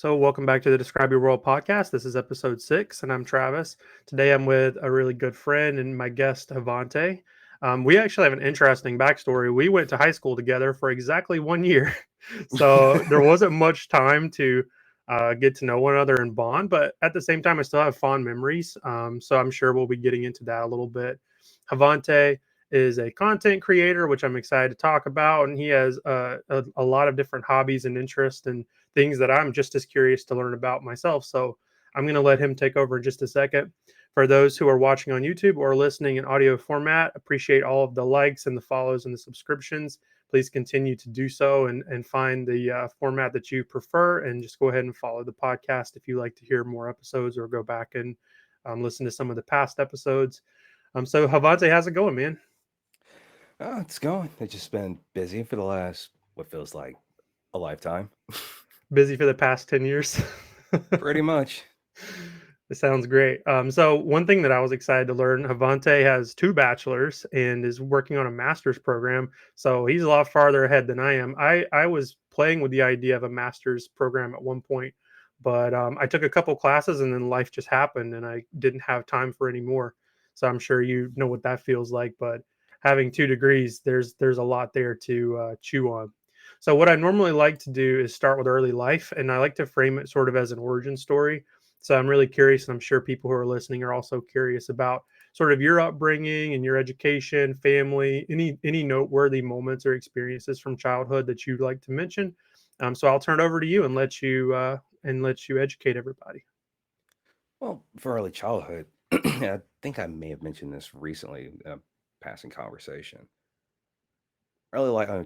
So, welcome back to the Describe Your World podcast. This is episode 6, and I'm Travis. Today, I'm with a really good friend and my guest, Jivanta. We actually have an interesting backstory. We went to high school together for exactly 1 year. So, there wasn't much time to get to know one another and bond, but at the same time, I still have fond memories. So, I'm sure we'll be getting into that a little bit. Javante is a content creator, which I'm excited to talk about, and he has a lot of different hobbies and interests and things that I'm just as curious to learn about myself. So I'm going to let him take over in just a second. For those who are watching on YouTube or listening in audio format, appreciate all of the likes and the follows and the subscriptions. Please continue to do so and find the format that you prefer, and just go ahead and follow the podcast if you like to hear more episodes or go back and listen to some of the past episodes. So Havante, how's it going, man? It's going. It's just been busy for the last what feels like a lifetime. Busy for the past 10 years. Pretty much. It sounds great. So one thing that I was excited to learn, Havante has two bachelors and is working on a master's program. So he's a lot farther ahead than I am. I was playing with the idea of a master's program at one point, but I took a couple classes and then life just happened and I didn't have time for any more. So I'm sure you know what that feels like. But having 2 degrees, there's a lot there to chew on. So what I normally like to do is start with early life, and I like to frame it sort of as an origin story. So I'm really curious, and I'm sure people who are listening are also curious about sort of your upbringing and your education, family, any noteworthy moments or experiences from childhood that you'd like to mention. So I'll turn it over to you and let you educate everybody. Well, for early childhood, I think I may have mentioned this recently in a passing conversation.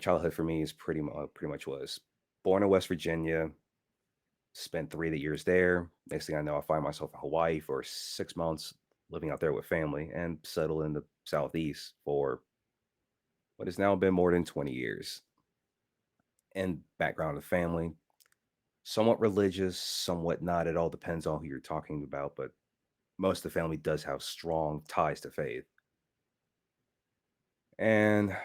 Childhood for me is pretty much was born in West Virginia, spent 3 years there. Next thing I know, I find myself in Hawaii for 6 months, living out there with family, and settled in the Southeast for what has now been more than 20 years. And background of the family, somewhat religious, somewhat not. It all depends on who you're talking about, but most of the family does have strong ties to faith. And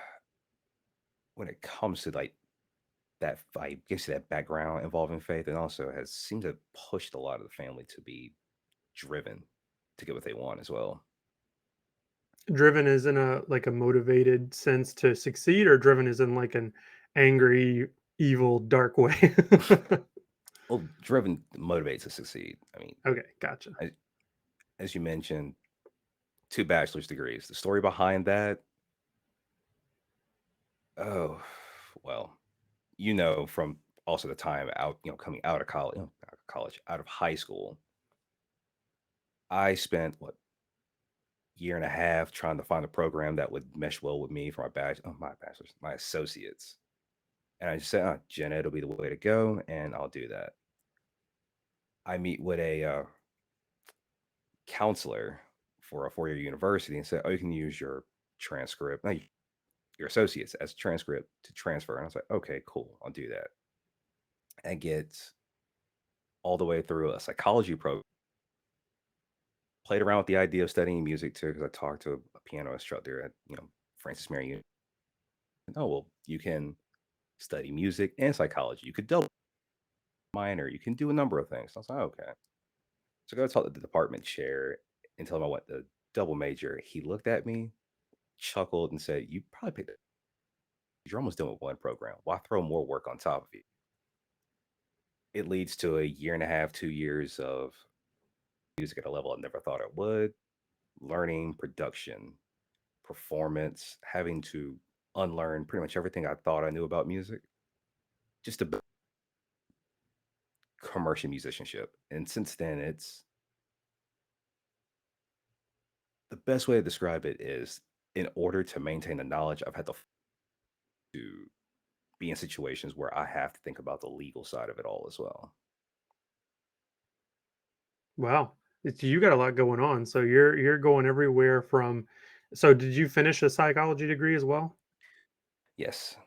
when it comes to like that, I guess that background involving faith, and also has seemed to have pushed a lot of the family to be driven to get what they want as well. Driven is in a like a motivated sense to succeed, or driven is in like an angry, evil, dark way. Well, driven motivates to succeed. I mean, Okay, gotcha. I, as you mentioned, 2 bachelor's degrees. The story behind that, oh, well, from also the time out, coming out of college, out of high school, I spent what year and a half trying to find a program that would mesh well with me for my bachelor's, my associates. And I just said, Gen Ed will be the way to go, and I'll do that. I meet with a counselor for a 4 year university and said, "Oh, you can use your transcript, no, your associates as transcript to transfer." And I was like, "Okay, cool, I'll do that." And get all the way through a psychology program. Played around with the idea of studying music too, because I talked to a piano instructor at Francis Marion. Oh well, you can study music and psychology. You could double minor. You can do a number of things. I was like, okay. So I go talk to the department chair and tell him I want the double major. He looked at me, chuckled, and said, "You probably picked it. You're almost done with one program. Why throw more work on top of you?" It leads to a year and a half, 2 years of music at a level I never thought I would, learning production, performance, having to unlearn pretty much everything I thought I knew about music, just to commercial musicianship. And since then, it's the best way to describe it is in order to maintain the knowledge, I've had to be in situations where I have to think about the legal side of it all as well. Wow. You got a lot going on. So you're going everywhere from. So did you finish a psychology degree as well? Yes.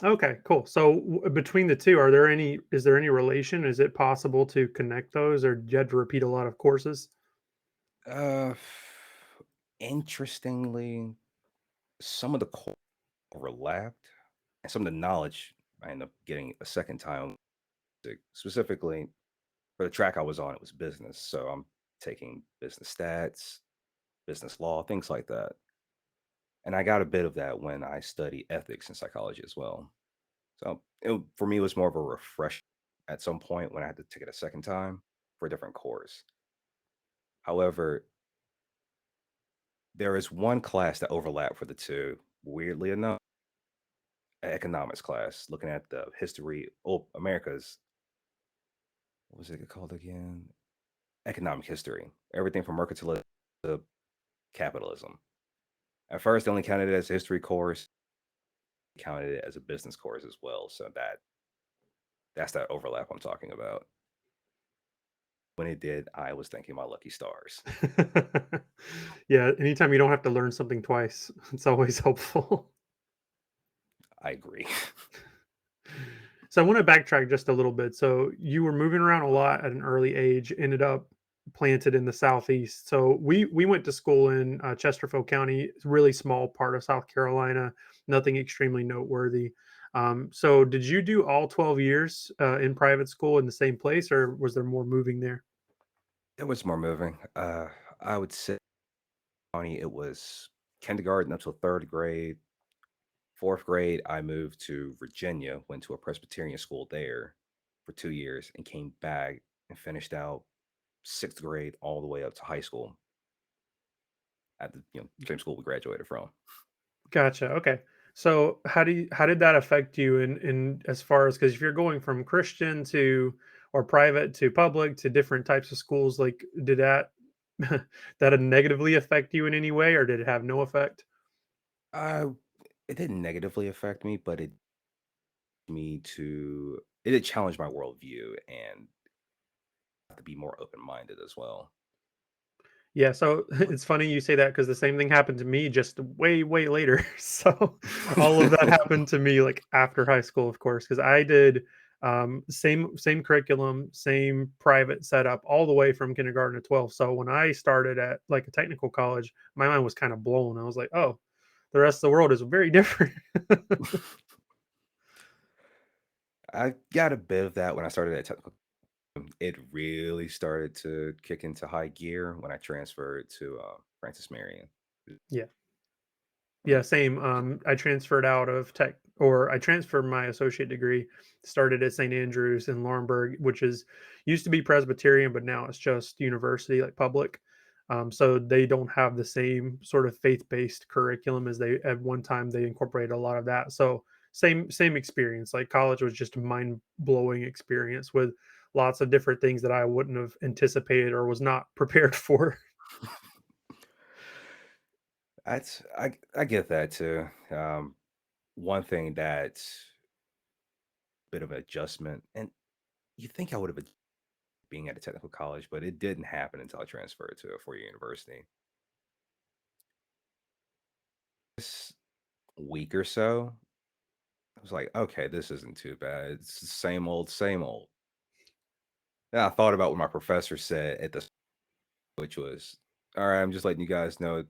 Okay, cool. So between the two, are there any is there any relation? Is it possible to connect those, or do you have to repeat a lot of courses? Uh, Interestingly, some of the core overlapped, and some of the knowledge I ended up getting a second time. Specifically, for the track I was on, it was business. So I'm taking business stats, business law, things like that. And I got a bit of that when I studied ethics and psychology as well. So for me, it was more of a refresh at some point when I had to take it a second time for a different course. However, there is one class that overlapped for the two, weirdly enough, economics class, looking at the history, America's, what was it called again? Economic history, everything from mercantilism to capitalism. At first, they only counted it as a history course, counted it as a business course as well. So that's that overlap I'm talking about. When it did, I was thanking my lucky stars. Yeah, anytime you don't have to learn something twice, it's always helpful. I agree. So I want to backtrack just a little bit. So you were moving around a lot at an early age, ended up planted in the southeast. So we went to school in Chesterfield County, it's a really small part of South Carolina, nothing extremely noteworthy. So did you do all 12 years in private school in the same place, or was there more moving there? There was more moving. I would say it was kindergarten up till third grade. Fourth grade, I moved to Virginia, went to a Presbyterian school there for 2 years, and came back and finished out sixth grade all the way up to high school at the same school we graduated from. Gotcha. Okay. So how did that affect you in as far as, because if you're going from Christian to or private to public to different types of schools, like did that that negatively affect you in any way, or did it have no effect? Uh, it didn't negatively affect me, but it did challenge my worldview and to be more open minded as well. Yeah, so it's funny you say that because the same thing happened to me just way, way later. So all of that happened to me like after high school, of course, because I did same curriculum, same private setup all the way from kindergarten to 12. So when I started at like a technical college, my mind was kind of blown. I was like, oh, the rest of the world is very different. I got a bit of that when I started at technical. It really started to kick into high gear when I transferred to Francis Marion. Yeah. I Yeah, mean, same. I transferred out of tech, or I transferred my associate degree, started at St. Andrews in Laurinburg, which is used to be Presbyterian, but now it's just university, like public. So they don't have the same sort of faith-based curriculum as they at one time they incorporated a lot of that. So same experience. Like college was just a mind-blowing experience with lots of different things that I wouldn't have anticipated or was not prepared for. I get that too. One thing that's a bit of an adjustment, and you think I would have being at a technical college, but it didn't happen until I transferred to a four-year university. This week or so, I was like, okay, this isn't too bad. It's the same old, same old. Then I thought about what my professor said at the, which was, all right, I'm just letting you guys know,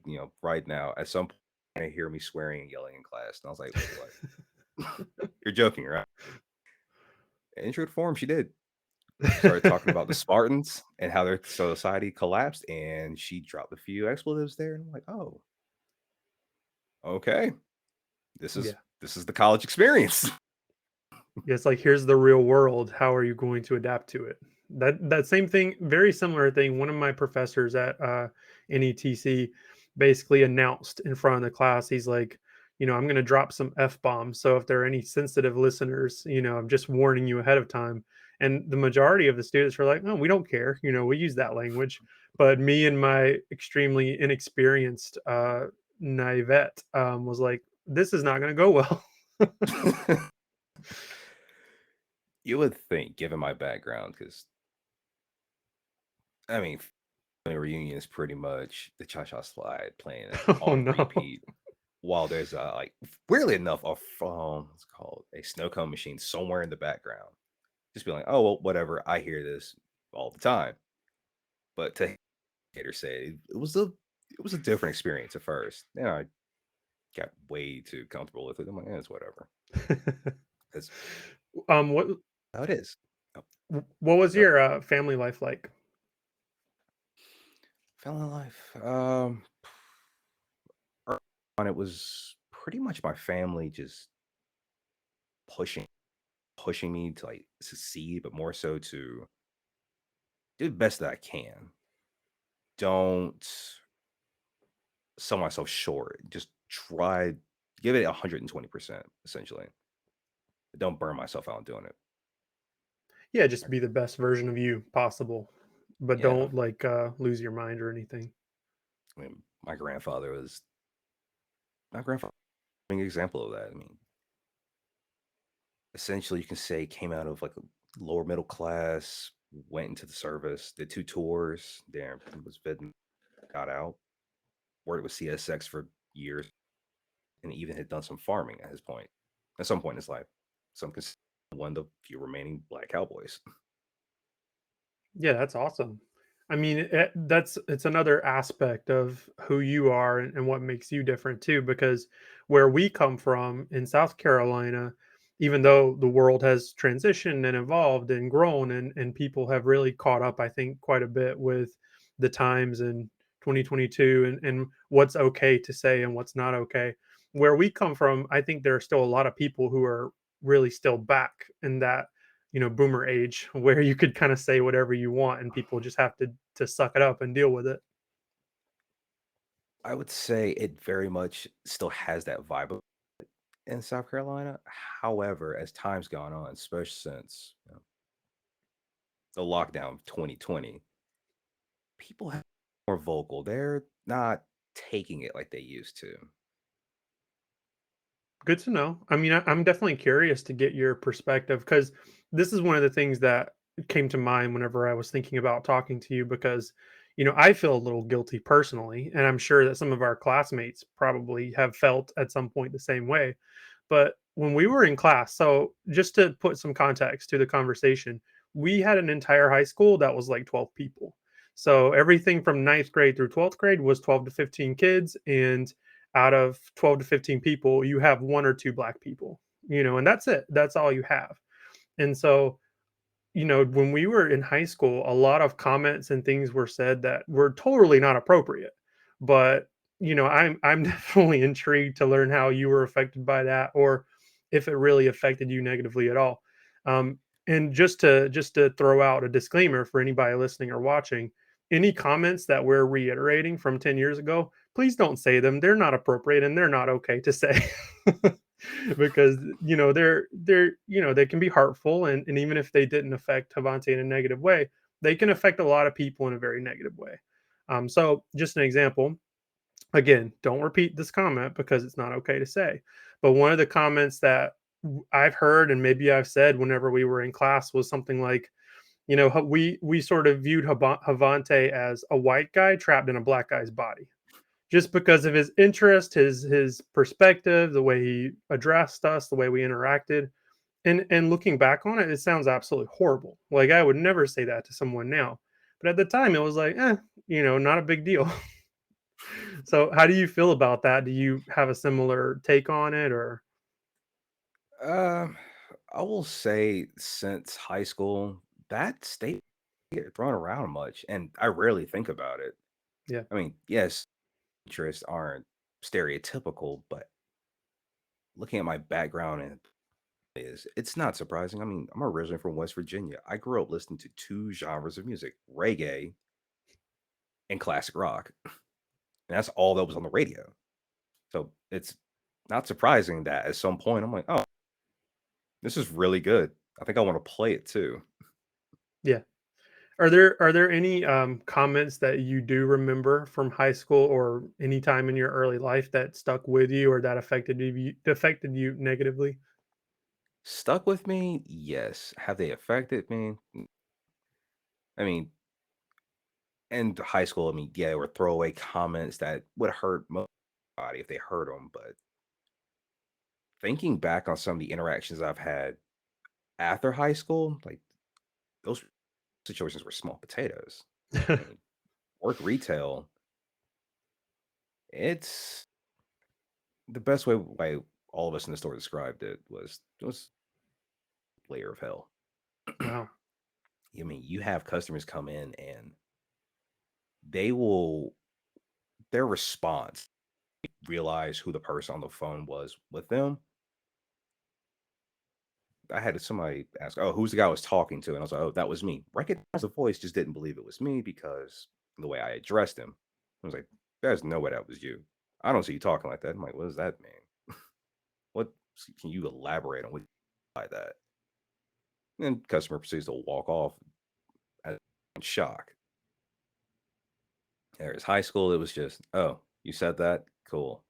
right now, at some point, you're gonna hear me swearing and yelling in class. And I was like, wait, what? You're joking, right? In true form, she did. She started talking about the Spartans and how their society collapsed, and she dropped a few expletives there. And I'm like, oh, okay. This is Yeah. this is the college experience. Yeah, it's like, here's the real world. How are you going to adapt to it? That same thing, very similar thing. One of my professors at NETC basically announced in front of the class, he's like, I'm going to drop some f bombs. So if there are any sensitive listeners, I'm just warning you ahead of time. And the majority of the students were like, "No, we don't care. We use that language." But me and my extremely inexperienced naivete was like, "This is not going to go well." You would think, given my background, because I mean, family reunion is pretty much the Cha Cha Slide playing Oh on no. repeat. While there's like, weirdly enough, what's it called, a snow cone machine somewhere in the background. Just be like, oh well, whatever. I hear this all the time. But to hear say it was a different experience at first. Then I got way too comfortable with it. I'm like, it's whatever. That's What how it is. What was Yep. your family life like? Family life. Early on, it was pretty much my family just pushing pushing me to like succeed, but more so to do the best that I can. Don't sell myself short. Just try, give it 120%, essentially. Don't burn myself out doing it. Yeah, just Like, be the best version of you possible, but yeah. don't like lose your mind or anything. I mean, my grandfather was an example of that. I mean, essentially, you can say came out of like a lower middle class, went into the service, did two tours, there was Vietnam, got out, worked with CSX for years, and even had done some farming at his point, at some point in his life. Some consider one of the few remaining black cowboys. Yeah, that's awesome. I mean, it's another aspect of who you are and what makes you different too. Because where we come from in South Carolina, even though the world has transitioned and evolved and grown, and people have really caught up, I think, quite a bit with the times in 2022 and what's okay to say and what's not okay. Where we come from, I think there are still a lot of people who are really still back in that boomer age where you could kind of say whatever you want and people just have to suck it up and deal with it. I would say it very much still has that vibe in South Carolina. However, as time's gone on, especially since the lockdown of 2020, people have more vocal. They're not taking it like they used to. Good to know. I mean, I'm definitely curious to get your perspective because this is one of the things that came to mind whenever I was thinking about talking to you because, I feel a little guilty personally, and I'm sure that some of our classmates probably have felt at some point the same way. But when we were in class, so just to put some context to the conversation, we had an entire high school that was like 12 people. So everything from ninth grade through 12th grade was 12 to 15 kids. And out of 12 to 15 people, you have one or two black people, and that's it. That's all you have. And so, when we were in high school, a lot of comments and things were said that were totally not appropriate. But, I'm definitely intrigued to learn how you were affected by that or if it really affected you negatively at all. Um, and just to throw out a disclaimer for anybody listening or watching, any comments that we're reiterating from 10 years ago, please don't say them. They're not appropriate and they're not okay to say. Because they can be hurtful, and even if they didn't affect Havante in a negative way, they can affect a lot of people in a very negative way. So just an example, again, don't repeat this comment because it's not okay to say. But one of the comments that I've heard and maybe I've said whenever we were in class was something like, we sort of viewed Havante as a white guy trapped in a black guy's body just because of his interest, his perspective, the way he addressed us, the way we interacted. And looking back on it, it sounds absolutely horrible. Like I would never say that to someone now. But at the time it was like, not a big deal. So how do you feel about that? Do you have a similar take on it or Um, I will say since high school, that state get thrown around much, and I rarely think about it. yeah. I mean, yes, interests aren't stereotypical, but looking at my background and it's not surprising. I mean, I'm originally from West Virginia. I grew up listening to two genres of music, reggae and classic rock. And that's all that was on the radio. So it's not surprising that at some point I'm like, oh, this is really good. I think I want to play it too. Yeah. Are there any comments that you do remember from high school or any time in your early life that stuck with you or that affected you negatively? Stuck with me? Yes. Have they affected me? I mean, in high school, I mean, yeah, there were throwaway comments that would hurt most body if they heard them. But thinking back on some of the interactions I've had after high school, like those situations were small potatoes. I mean, work retail, it's the best way all of us in the store described it was layer of hell. Wow. I mean, you have customers come in and they will their response realize who the person on the phone was with them. I had somebody ask, "Oh, who's the guy I was talking to?" And I was like, "Oh, that was me." Recognized the voice, just didn't believe it was me because the way I addressed him. I was like, "There's no way that was you. I don't see you talking like that." I'm like, "What does that mean? What can you elaborate on what you mean by that?" And customer proceeds to walk off in shock. There's high school. It was just, "Oh, you said that? Cool.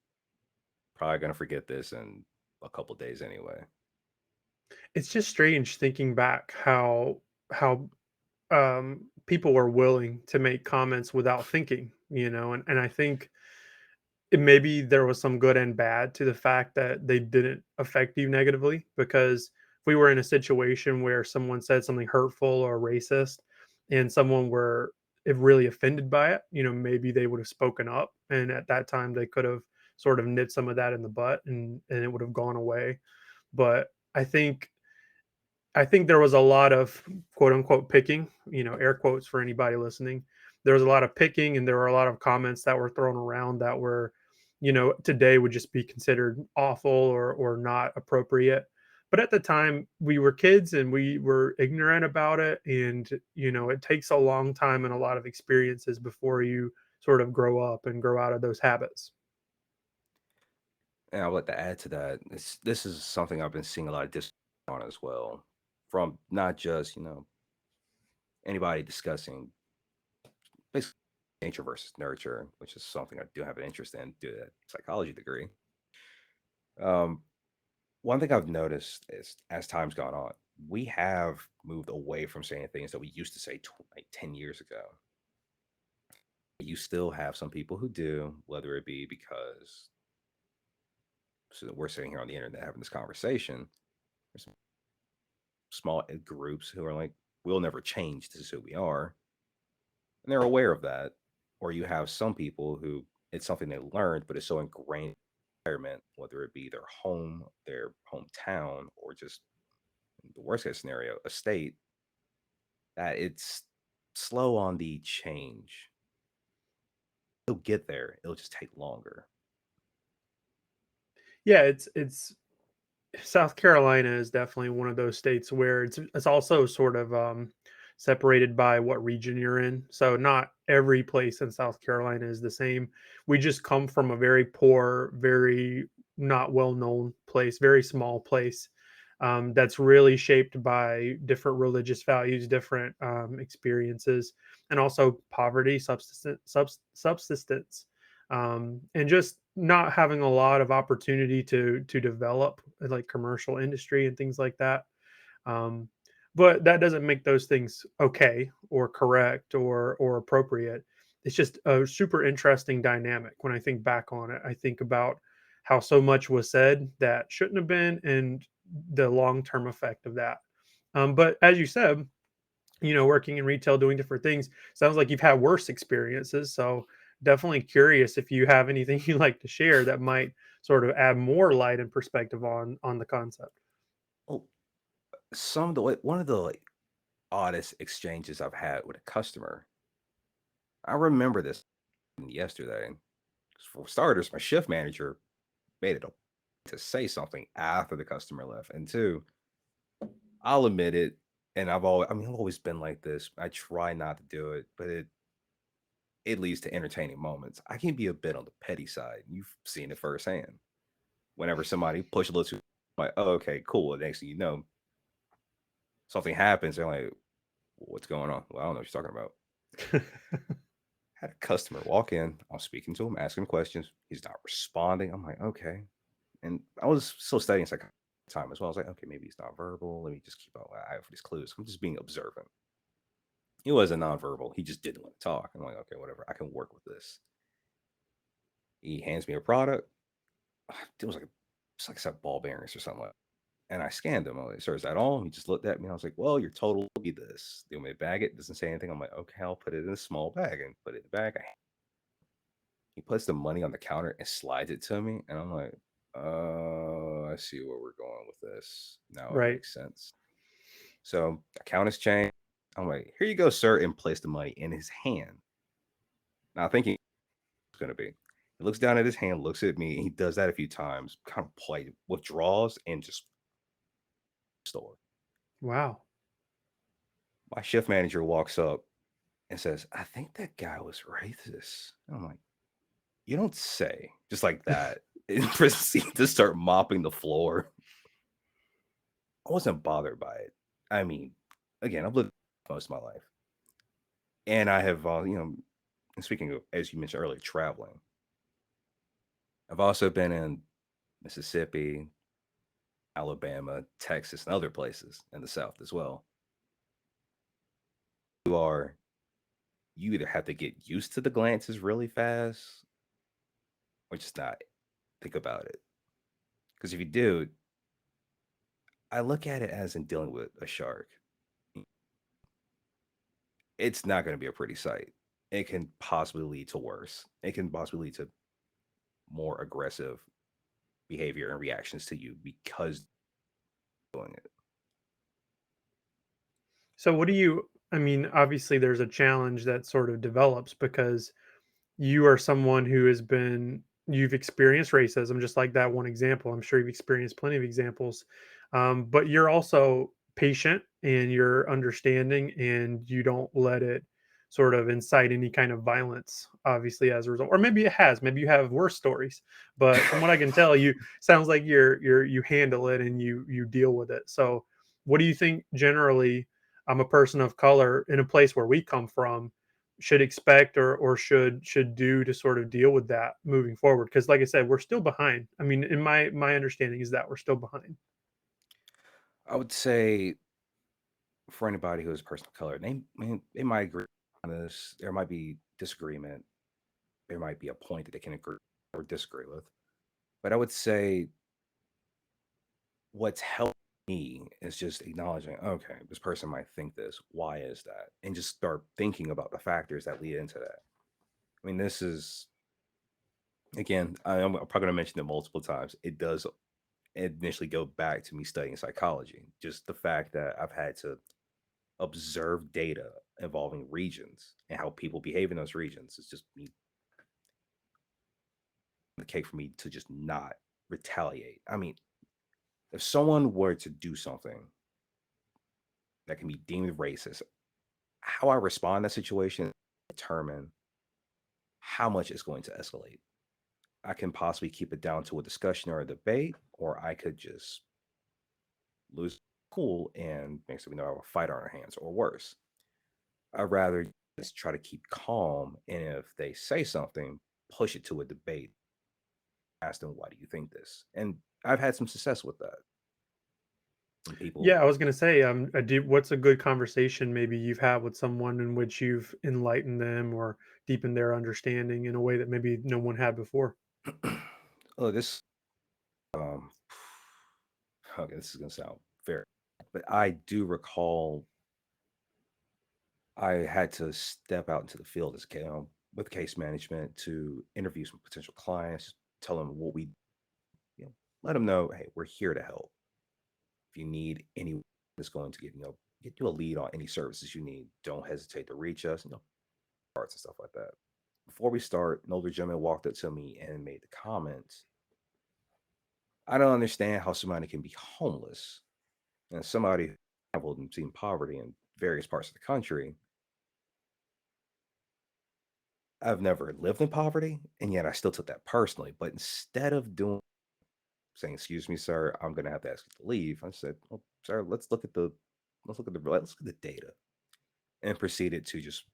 Probably gonna forget this in a couple days anyway." It's just strange thinking back how people were willing to make comments without thinking, and I think maybe there was some good and bad to the fact that they didn't affect you negatively, because if we were in a situation where someone said something hurtful or racist and someone were if really offended by it, maybe they would have spoken up, and at that time they could have sort of nipped some of that in the butt, and it would have gone away. But I think there was a lot of quote unquote picking, air quotes for anybody listening. There was a lot of picking, and there were a lot of comments that were thrown around that were, today would just be considered awful or not appropriate. But at the time, we were kids and we were ignorant about it. And, it takes a long time and a lot of experiences before you sort of grow up and grow out of those habits. And I would like to add to that. This is something I've been seeing a lot of dis on as well, from not just anybody discussing basically nature versus nurture, which is something I do have an interest in due to that psychology degree. Um, One thing I've noticed is as time's gone on, we have moved away from saying things that we used to say like 10 years ago. You still have some people who do, whether it be because so we're sitting here on the internet having this conversation. There's some small groups who are like, we'll never change. This is who we are. And they're aware of that. Or you have some people who it's something they learned, but it's so ingrained in the environment, whether it be their home, their hometown, or just the worst case scenario, a state, that it's slow on the change. It'll get there. It'll just take longer. Yeah, it's South Carolina is definitely one of those states where it's also sort of separated by what region you're in. So not every place in South Carolina is the same. We just come from a very poor, very not well known place, very small place, that's really shaped by different religious values, different experiences, and also poverty, subsistence, and just not having a lot of opportunity to develop like commercial industry and things like that. Um, but that doesn't make those things okay or correct or appropriate. It's just a super interesting dynamic. When I think back on it, I think about how so much was said that shouldn't have been, and the long term effect of that. But as you said, working in retail, doing different things, sounds like you've had worse experiences. So definitely curious if you have anything you'd like to share that might sort of add more light and perspective on the concept. Well, some of the one of the oddest exchanges I've had with a customer. I remember this yesterday. For starters, my shift manager made it a to say something after the customer left. And two, I'll admit it, and I've always been like this. I try not to do it, but it leads to entertaining moments. I can be a bit on the petty side. You've seen it firsthand. Whenever somebody push a little too, like, oh, okay, cool. And next thing you know, something happens. They're like, what's going on? Well, I don't know what you're talking about. Had a customer walk in. I'm speaking to him, asking him questions. He's not responding. I'm like, okay. And I was still studying psychology at the time as well. I was like, okay, maybe he's not verbal. Let me just keep out eye out for these clues. I'm just being observant. He wasn't nonverbal. He just didn't want to talk. I'm like, okay, whatever. I can work with this. He hands me a product. It was like it's like some ball bearings or something like that. And I scanned him. I'm like, sir, is that all? He just looked at me. I was like, well, your total will be this. They want me to bag it. Doesn't say anything. I'm like, okay, I'll put it in a small bag and put it in the bag. He puts the money on the counter and slides it to me. And I'm like, I see where we're going with this. Now it Right. makes sense. So account is changed. I'm like, here you go, sir, and place the money in his hand. Now thinking it's gonna be. He looks down at his hand, looks at me, and he does that a few times, kind of polite, withdraws, and just store. Wow. My shift manager walks up and says, I think that guy was racist. And I'm like, you don't say, just like that. And proceed to start mopping the floor. I wasn't bothered by it. I mean, again, I've lived most of my life. And I have, and speaking of, as you mentioned earlier, traveling, I've also been in Mississippi, Alabama, Texas, and other places in the South as well. You are, you either have to get used to the glances really fast or just not think about it. Because if you do, I look at it as in dealing with a shark. It's not going to be a pretty sight. It can possibly lead to worse. It can possibly lead to more aggressive behavior and reactions to you because doing it. So what do you I mean, obviously there's a challenge that sort of develops because you are someone who has been you've experienced racism just like that one example. I'm sure you've experienced plenty of examples. But you're also patient and you're understanding and you don't let it sort of incite any kind of violence obviously as a result, or maybe it has, maybe you have worse stories, but from what I can tell, you sounds like you handle it and you deal with it. So what do you think generally, I'm a person of color in a place where we come from, should expect or should do to sort of deal with that moving forward? Because like I said, we're still behind. I mean, in my understanding is that we're still behind. I would say for anybody who is a person of color, they might agree on this. There might be disagreement. There might be a point that they can agree or disagree with. But I would say what's helped me is just acknowledging, okay, this person might think this. Why is that? And just start thinking about the factors that lead into that. I mean, this is again, I'm probably going to mention it multiple times. It does initially go back to me studying psychology. Just the fact that I've had to observe data involving regions and how people behave in those regions. It's just me the cake for me to just not retaliate. I mean, if someone were to do something that can be deemed racist, how I respond in that situation determine how much it's going to escalate. I can possibly keep it down to a discussion or a debate, or I could just lose cool and next thing we know, have a fight on our hands or worse. I'd rather just try to keep calm. And if they say something, push it to a debate. Ask them, why do you think this? And I've had some success with that. And people, Yeah, I was gonna say, what's a good conversation maybe you've had with someone in which you've enlightened them or deepened their understanding in a way that maybe no one had before? oh, this, um, okay, this is going to sound fair, but I do recall I had to step out into the field as with case management to interview some potential clients, tell them what we, let them know, hey, we're here to help. If you need anyone that's going to get you a lead on any services you need, don't hesitate to reach us, parts and stuff like that. Before we start, an older gentleman walked up to me and made the comments. I don't understand how somebody can be homeless and somebody who traveled and seen poverty in various parts of the country. I've never lived in poverty, and yet I still took that personally. But instead of doing saying, "Excuse me, sir, I'm going to have to ask you to leave," I said, "Well, sir, let's look at the data," and proceeded to just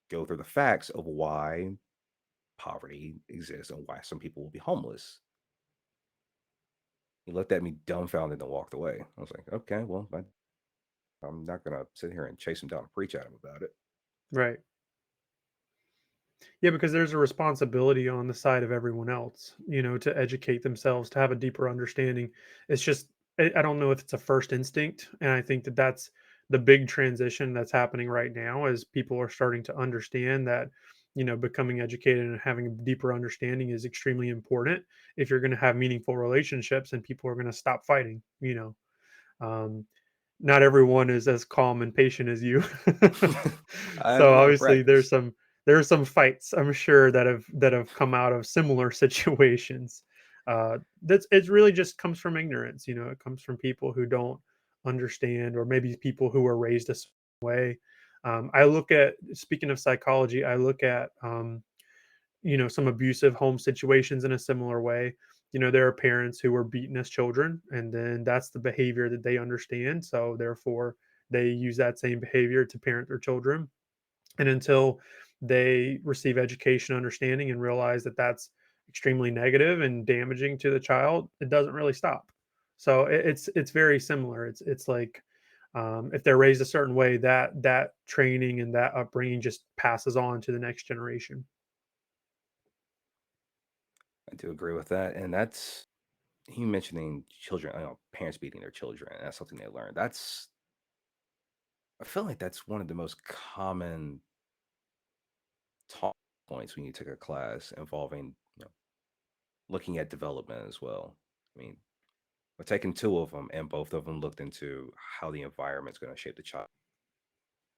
go through the facts of why poverty exists and why some people will be homeless. He looked at me dumbfounded and walked away. I was like, okay, well, I'm not going to sit here and chase him down and preach at him about it. Right. Yeah, because there's a responsibility on the side of everyone else, to educate themselves, to have a deeper understanding. It's just, I don't know if it's a first instinct. And I think that that's the big transition that's happening right now as people are starting to understand that, becoming educated and having a deeper understanding is extremely important if you're going to have meaningful relationships and people are going to stop fighting. Um, not everyone is as calm and patient as you. I have a So lot of obviously practice. there's some fights I'm sure that have come out of similar situations. That's it really just comes from ignorance, you know, it comes from people who don't understand or maybe people who were raised a certain way. I look at speaking of psychology, I look at you know, some abusive home situations in a similar way. You know, there are parents who were beaten as children, and then that's the behavior that they understand. So therefore, they use that same behavior to parent their children. And until they receive education, understanding, and realize that that's extremely negative and damaging to the child, it doesn't really stop. So it's very similar. It's like if they're raised a certain way, that training and that upbringing just passes on to the next generation. I do agree with that, and that's you mentioning children, parents beating their children. That's something they learn. I feel like that's one of the most common talk points when you take a class involving looking at development as well. I mean, we're taking two of them, and both of them looked into how the environment's going to shape the child,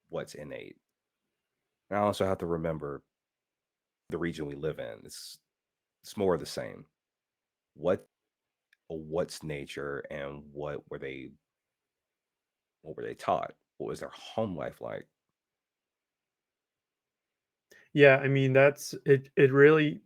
what's innate. And I also have to remember the region we live in. It's more of the same. What what's nature, and what were they taught? What was their home life like? Yeah, I mean, that's it. It really,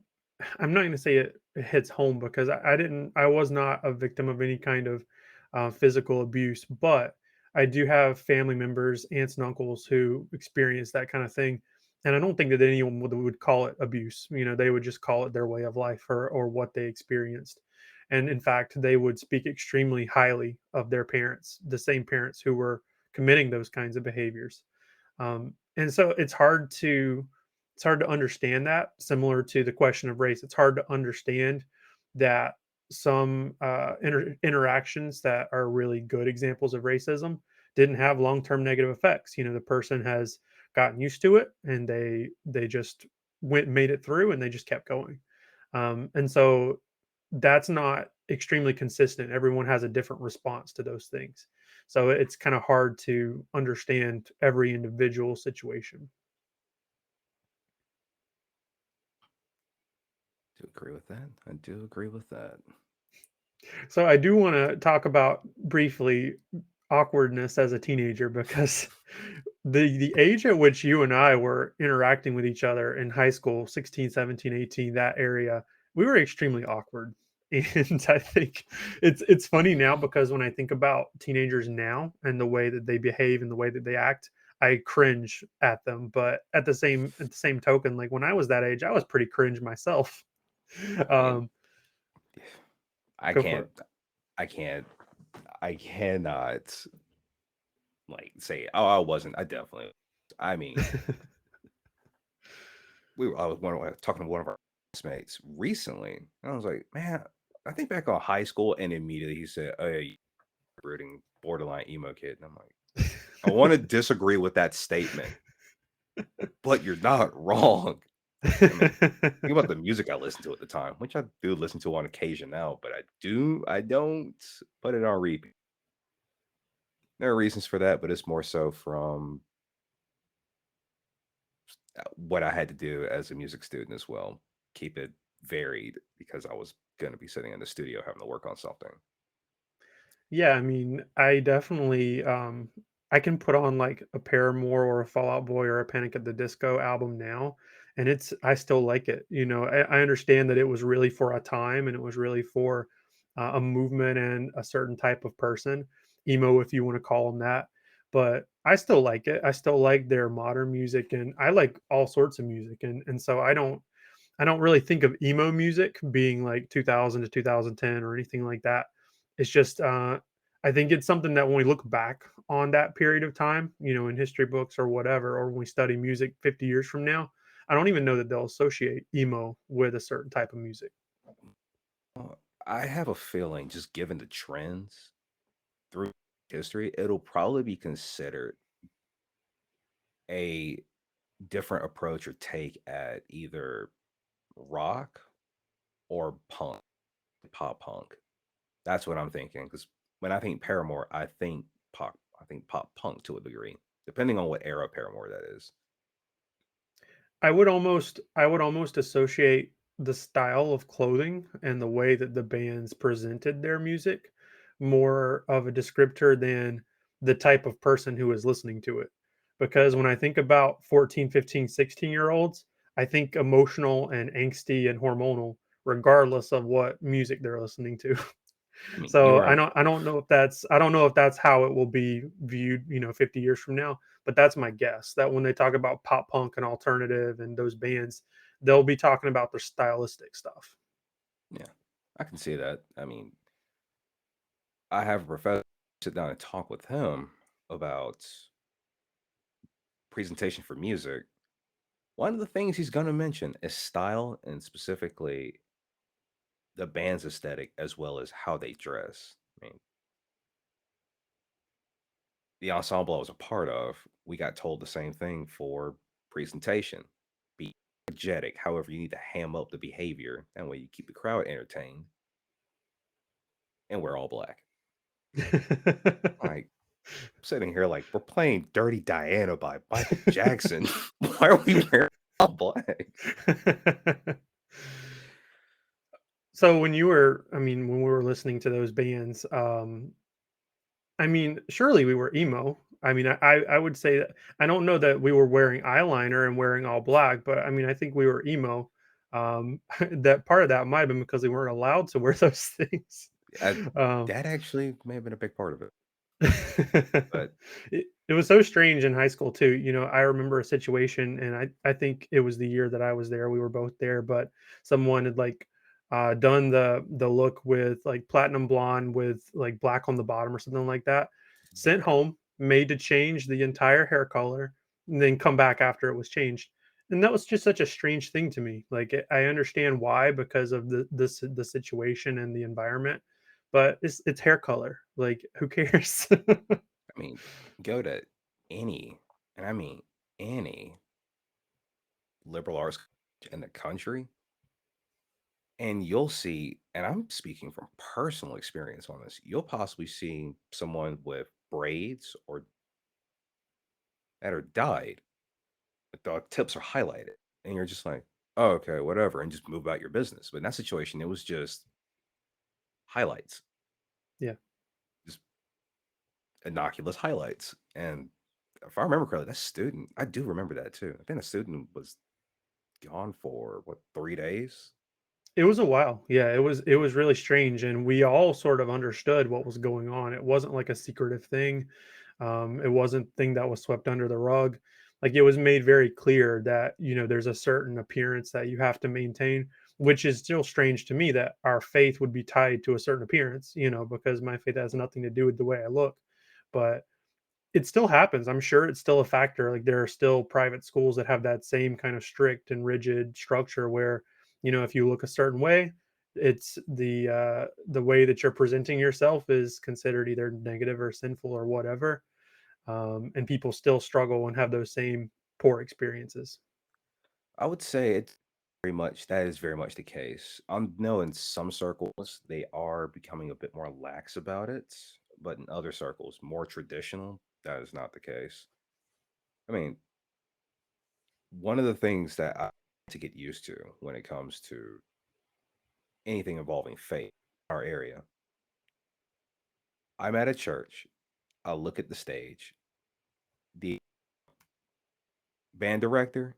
I'm not going to say it hits home because I was not a victim of any kind of physical abuse, but I do have family members, aunts and uncles who experience that kind of thing. And I don't think that anyone would call it abuse. You know, they would just call it their way of life or what they experienced. And in fact, they would speak extremely highly of their parents, the same parents who were committing those kinds of behaviors. And so it's hard to understand that. Similar to the question of race, it's hard to understand that some interactions that are really good examples of racism didn't have long-term negative effects. You know, the person has gotten used to it and they just went made it through and they just kept going. And so that's not extremely consistent. Everyone has a different response to those things. So it's kind of hard to understand every individual situation. Do agree with that. I do agree with that. So I do want to talk about briefly awkwardness as a teenager because the age at which you and I were interacting with each other in high school, 16, 17, 18, that area, we were extremely awkward. And I think it's funny now because when I think about teenagers now and the way that they behave and the way that they act, I cringe at them. But at the same token, like when I was that age, I was pretty cringe myself. I mean, Um, I go for can't, I can't, I cannot like say, oh, I wasn't. I definitely. I mean, it. I was talking to one of our classmates recently, and I was like, man, I think back on high school, and immediately he said, "Oh, yeah, you brooding borderline emo kid," and I'm like, I want to disagree with that statement, but you're not wrong. I mean, think about the music I listened to at the time, which I do listen to on occasion now, but I don't put it on repeat. There are reasons for that, but it's more so from what I had to do as a music student as well. Keep it varied because I was going to be sitting in the studio having to work on something. Yeah, I mean, I definitely I can put on like a Paramore or a Fallout Boy or a Panic at the Disco album now, and it's I still like it. You know, I understand that it was really for a time and it was really for a movement and a certain type of person, emo if you want to call them that. But I still like it. I still like their modern music, and I like all sorts of music, and so I don't really think of emo music being like 2000 to 2010 or anything like that. It's just, I think it's something that when we look back on that period of time, you know, in history books or whatever, or when we study music 50 years from now, I don't even know that they'll associate emo with a certain type of music. I have a feeling, just given the trends through history, it'll probably be considered a different approach or take at either rock or punk, pop punk. That's what I'm thinking. Because when I think Paramore, I think I think pop punk to a degree, depending on what era of Paramore that is. I would almost associate the style of clothing and the way that the bands presented their music more of a descriptor than the type of person who is listening to it. Because when I think about 14, 15, 16-year-olds, I think emotional and angsty and hormonal regardless of what music they're listening to. I mean, you So are I don't know if that's how it will be viewed, 50 years from now, but that's my guess that when they talk about pop punk and alternative and those bands, they'll be talking about their stylistic stuff. yeah, I can see that. I mean, I have a professor sit down and talk with him about presentation for music. One of the things he's going to mention is style and specifically the band's aesthetic as well as how they dress. I mean, the ensemble I was a part of, we got told the same thing for presentation. Be energetic, however, you need to ham up the behavior. That way you keep the crowd entertained and we're all black. Like sitting here like we're playing Dirty Diana by Michael Jackson. Why are we wearing all black? So when we were listening to those bands, surely we were emo. I would say that I don't know that we were wearing eyeliner and wearing all black, but I think we were emo. That part of that might have been because we weren't allowed to wear those things. I, Um, that actually may have been a big part of it. But it was so strange in high school too. I remember a situation, and I think it was the year that I was there. We were both there, but someone had like done the look with like platinum blonde with like black on the bottom or something like that. Sent yeah, home, made to change the entire hair color, and then come back after it was changed. And that was just such a strange thing to me. Like I understand why because of the situation and the environment, but it's hair color. Like who cares? I mean, go to any, and I mean any liberal arts in the country, and you'll see, and I'm speaking from personal experience on this, you'll possibly see someone with braids or that are dyed, but the tips are highlighted. And you're just like, oh, okay, whatever, and just move about your business. But in that situation, it was just highlights, Yeah. just innocuous highlights. And if I remember correctly, that student, I do remember that too. I think the student was gone for what, 3 days? It was a while. Yeah, it was really strange, and we all sort of understood what was going on. It wasn't like a secretive thing. It wasn't thing that was swept under the rug. Like it was made very clear that there's a certain appearance that you have to maintain, which is still strange to me that our faith would be tied to a certain appearance. Because my faith has nothing to do with the way I look, but it still happens. I'm sure it's still a factor. Like there are still private schools that have that same kind of strict and rigid structure where, if you look a certain way, it's the way that you're presenting yourself is considered either negative or sinful or whatever. And people still struggle and have those same poor experiences. I would say it's very much that is very much the case. I know in some circles they are becoming a bit more lax about it, but in other circles, more traditional, that is not the case. I mean, one of the things that I to get used to when it comes to anything involving faith in our area, I'm at a church. I'll look at the stage. The band director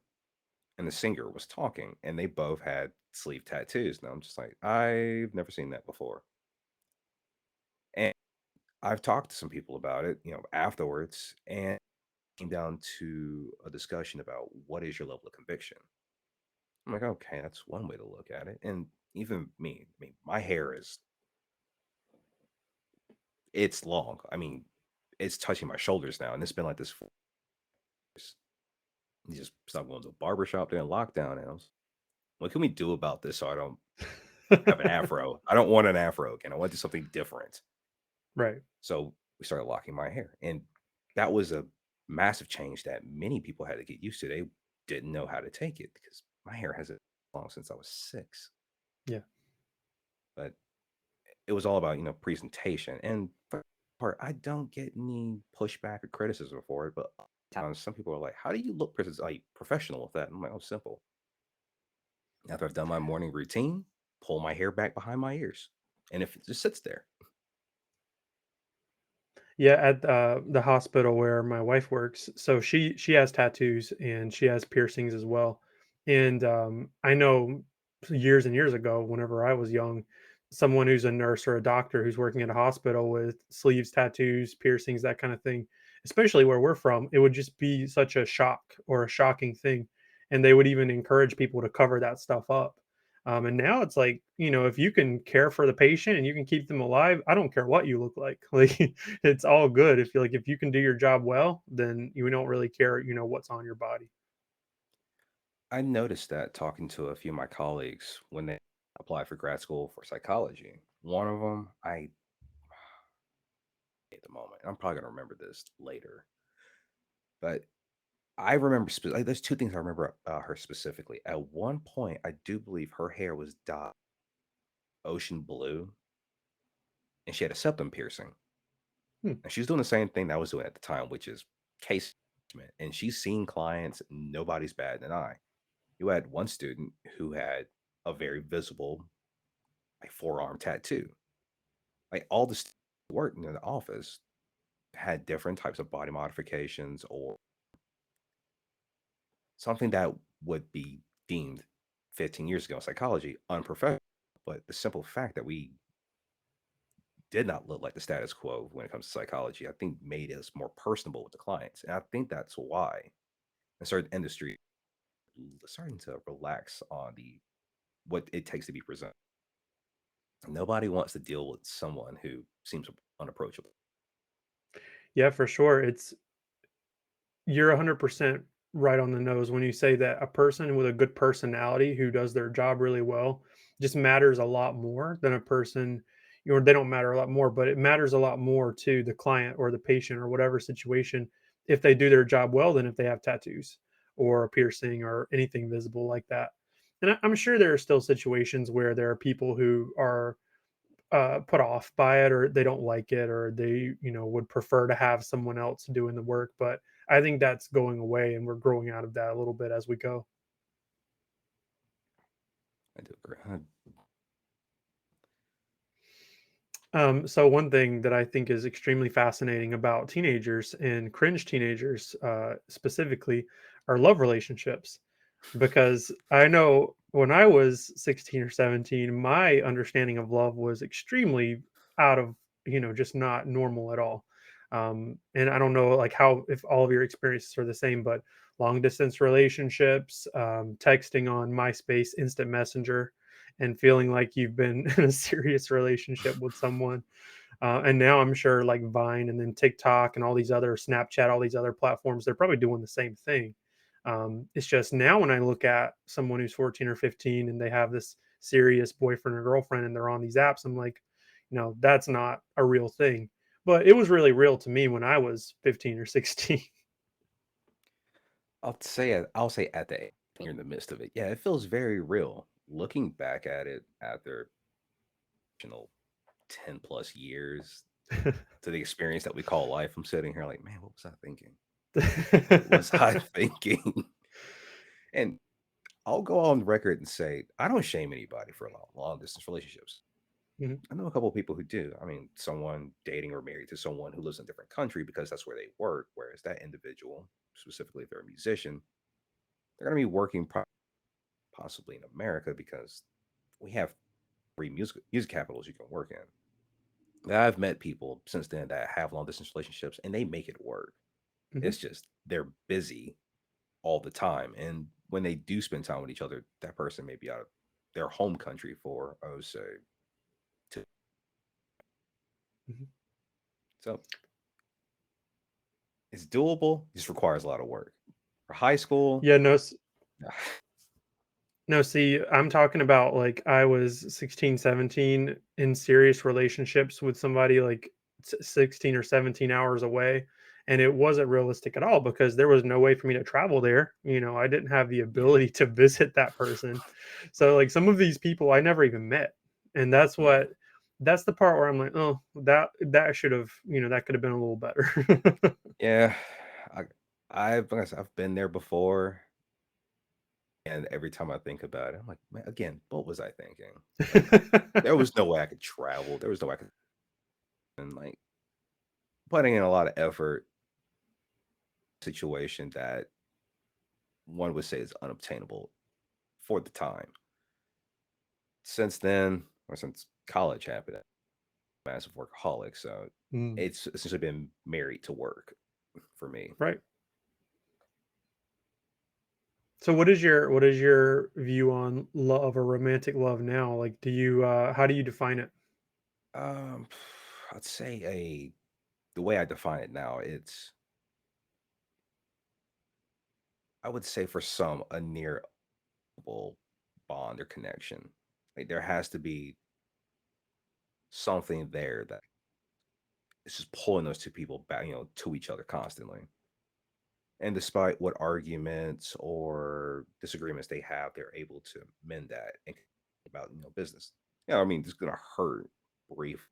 and the singer was talking, and they both had sleeve tattoos. And I'm just like, I've never seen that before. And I've talked to some people about it, afterwards, and it came down to a discussion about what is your level of conviction. I'm like, okay, that's one way to look at it. And even me, I mean, my hair is it's long. I mean, it's touching my shoulders now, and it's been like this for years. You just stopped going to a barbershop during lockdown. And I was, what can we do about this so I don't have an afro? I don't want an afro again. I want to do something different. Right. So we started locking my hair. And that was a massive change that many people had to get used to. They didn't know how to take it because my hair hasn't been long since I was 6. Yeah. But it was all about, presentation. And part, I don't get any pushback or criticism for it. But some people are like, "How do you look like professional with that?" I'm like, "Oh, simple. After I've done my morning routine, pull my hair back behind my ears, and if it just sits there, Yeah, at the hospital where my wife works, so she has tattoos and she has piercings as well. And I know years and years ago, whenever I was young, someone who's a nurse or a doctor who's working at a hospital with sleeves, tattoos, piercings, that kind of thing, especially where we're from, it would just be such a shock or a shocking thing, and they would even encourage people to cover that stuff up. And now it's like, if you can care for the patient and you can keep them alive, I don't care what you look like. Like, it's all good. If you can do your job well, then you don't really care, what's on your body. I noticed that talking to a few of my colleagues when they applied for grad school for psychology. One of them, I at the moment, I'm probably gonna remember this later, but I remember like, there's two things I remember about her specifically. At one point, I do believe her hair was dyed ocean blue, and she had a septum piercing. Hmm. And she's doing the same thing that I was doing at the time, which is case management. And she's seen clients, nobody's batting an eye. You had one student who had a very visible like forearm tattoo. Like all the working in the office had different types of body modifications or something that would be deemed 15 years ago in psychology unprofessional. But the simple fact that we did not look like the status quo when it comes to psychology, I think made us more personable with the clients. And I think that's why in certain industries starting to relax on the what it takes to be presented. Nobody wants to deal with someone who seems unapproachable. Yeah, for sure. You're 100% right on the nose when you say that a person with a good personality who does their job really well just matters a lot more than a person, they don't matter a lot more, but it matters a lot more to the client or the patient or whatever situation if they do their job well than if they have tattoos or a piercing or anything visible like that. And I'm sure there are still situations where there are people who are put off by it, or they don't like it, or they would prefer to have someone else doing the work. But I think that's going away, and we're growing out of that a little bit as we go. I do agree. So one thing that I think is extremely fascinating about teenagers and cringe teenagers, specifically, are love relationships. Because I know when I was 16 or 17, my understanding of love was extremely out of, just not normal at all. And I don't know, like, how, if all of your experiences are the same, but long distance relationships, texting on MySpace, Instant Messenger, and feeling like you've been in a serious relationship with someone. And now I'm sure like Vine and then TikTok and all these other Snapchat, all these other platforms, they're probably doing the same thing. It's just now when I look at someone who's 14 or 15 and they have this serious boyfriend or girlfriend and they're on these apps, I'm like, that's not a real thing. But it was really real to me when I was 15 or 16. I'll say at the you're in the midst of it. Yeah, it feels very real. Looking back at it after know, 10 plus years to the experience that we call life, I'm sitting here like, man, what was I thinking? What was I thinking? And I'll go on record and say I don't shame anybody for long distance relationships. Mhm, I know a couple of people who do. I mean, someone dating or married to someone who lives in a different country because that's where they work. Whereas that individual, specifically if they're a musician, they're going to be working possibly in America because we have three music capitals you can work in. I've met people since then that have long distance relationships and they make it work. mhm. It's just they're busy all the time. And when they do spend time with each other, that person may be out of their home country for, oh, say, two. Mhm. So it's doable, just requires a lot of work. For high school, Yeah, no, no, see, I'm talking about like I was 16, 17 in serious relationships with somebody like 16 or 17 hours away. And it wasn't realistic at all because there was no way for me to travel there. I didn't have the yeah, ability to visit that person. So, like, some of these people I never even met. And that's yeah. what That's the part where I'm like, oh, that should have, that could have been a little better. Yeah, I like I said, I've been there before, and every time I think about it, I'm like, man, again, what was I thinking? Like, there was no way I could travel. There was no way I could, and like putting in a lot of effort, situation that one would say is unobtainable for the time. Since then, or since college happened, I'm a massive workaholic, so Mm, it's essentially been married to work for me. right. So what is your view on love or romantic love now? Like, how do you define it? Um, I'd say the way I define it now, it's I would say for some a near bond or connection. Like there has to be something there that is just pulling those two people back, to each other constantly. And despite what arguments or disagreements they have, they're able to mend that and about business. Yeah, I mean, it's gonna hurt brief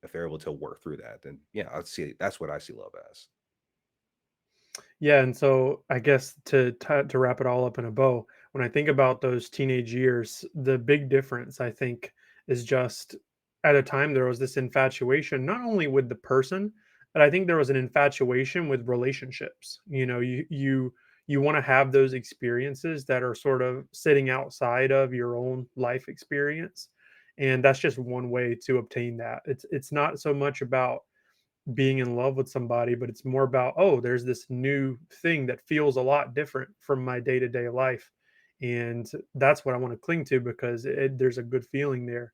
if they're able to work through that. Then yeah, I'd see that's what I see love as. Yeah, and so I guess to wrap it all up in a bow, when I think about those teenage years, the big difference I think is just at a time there was this infatuation not only with the person, but I think there was an infatuation with relationships. You want to have those experiences that are sort of sitting outside of your own life experience. And that's just one way to obtain that. It's not so much about being in love with somebody, but it's more about, oh, there's this new thing that feels a lot different from my day-to-day life. And that's what I want to cling to because there's a good feeling there.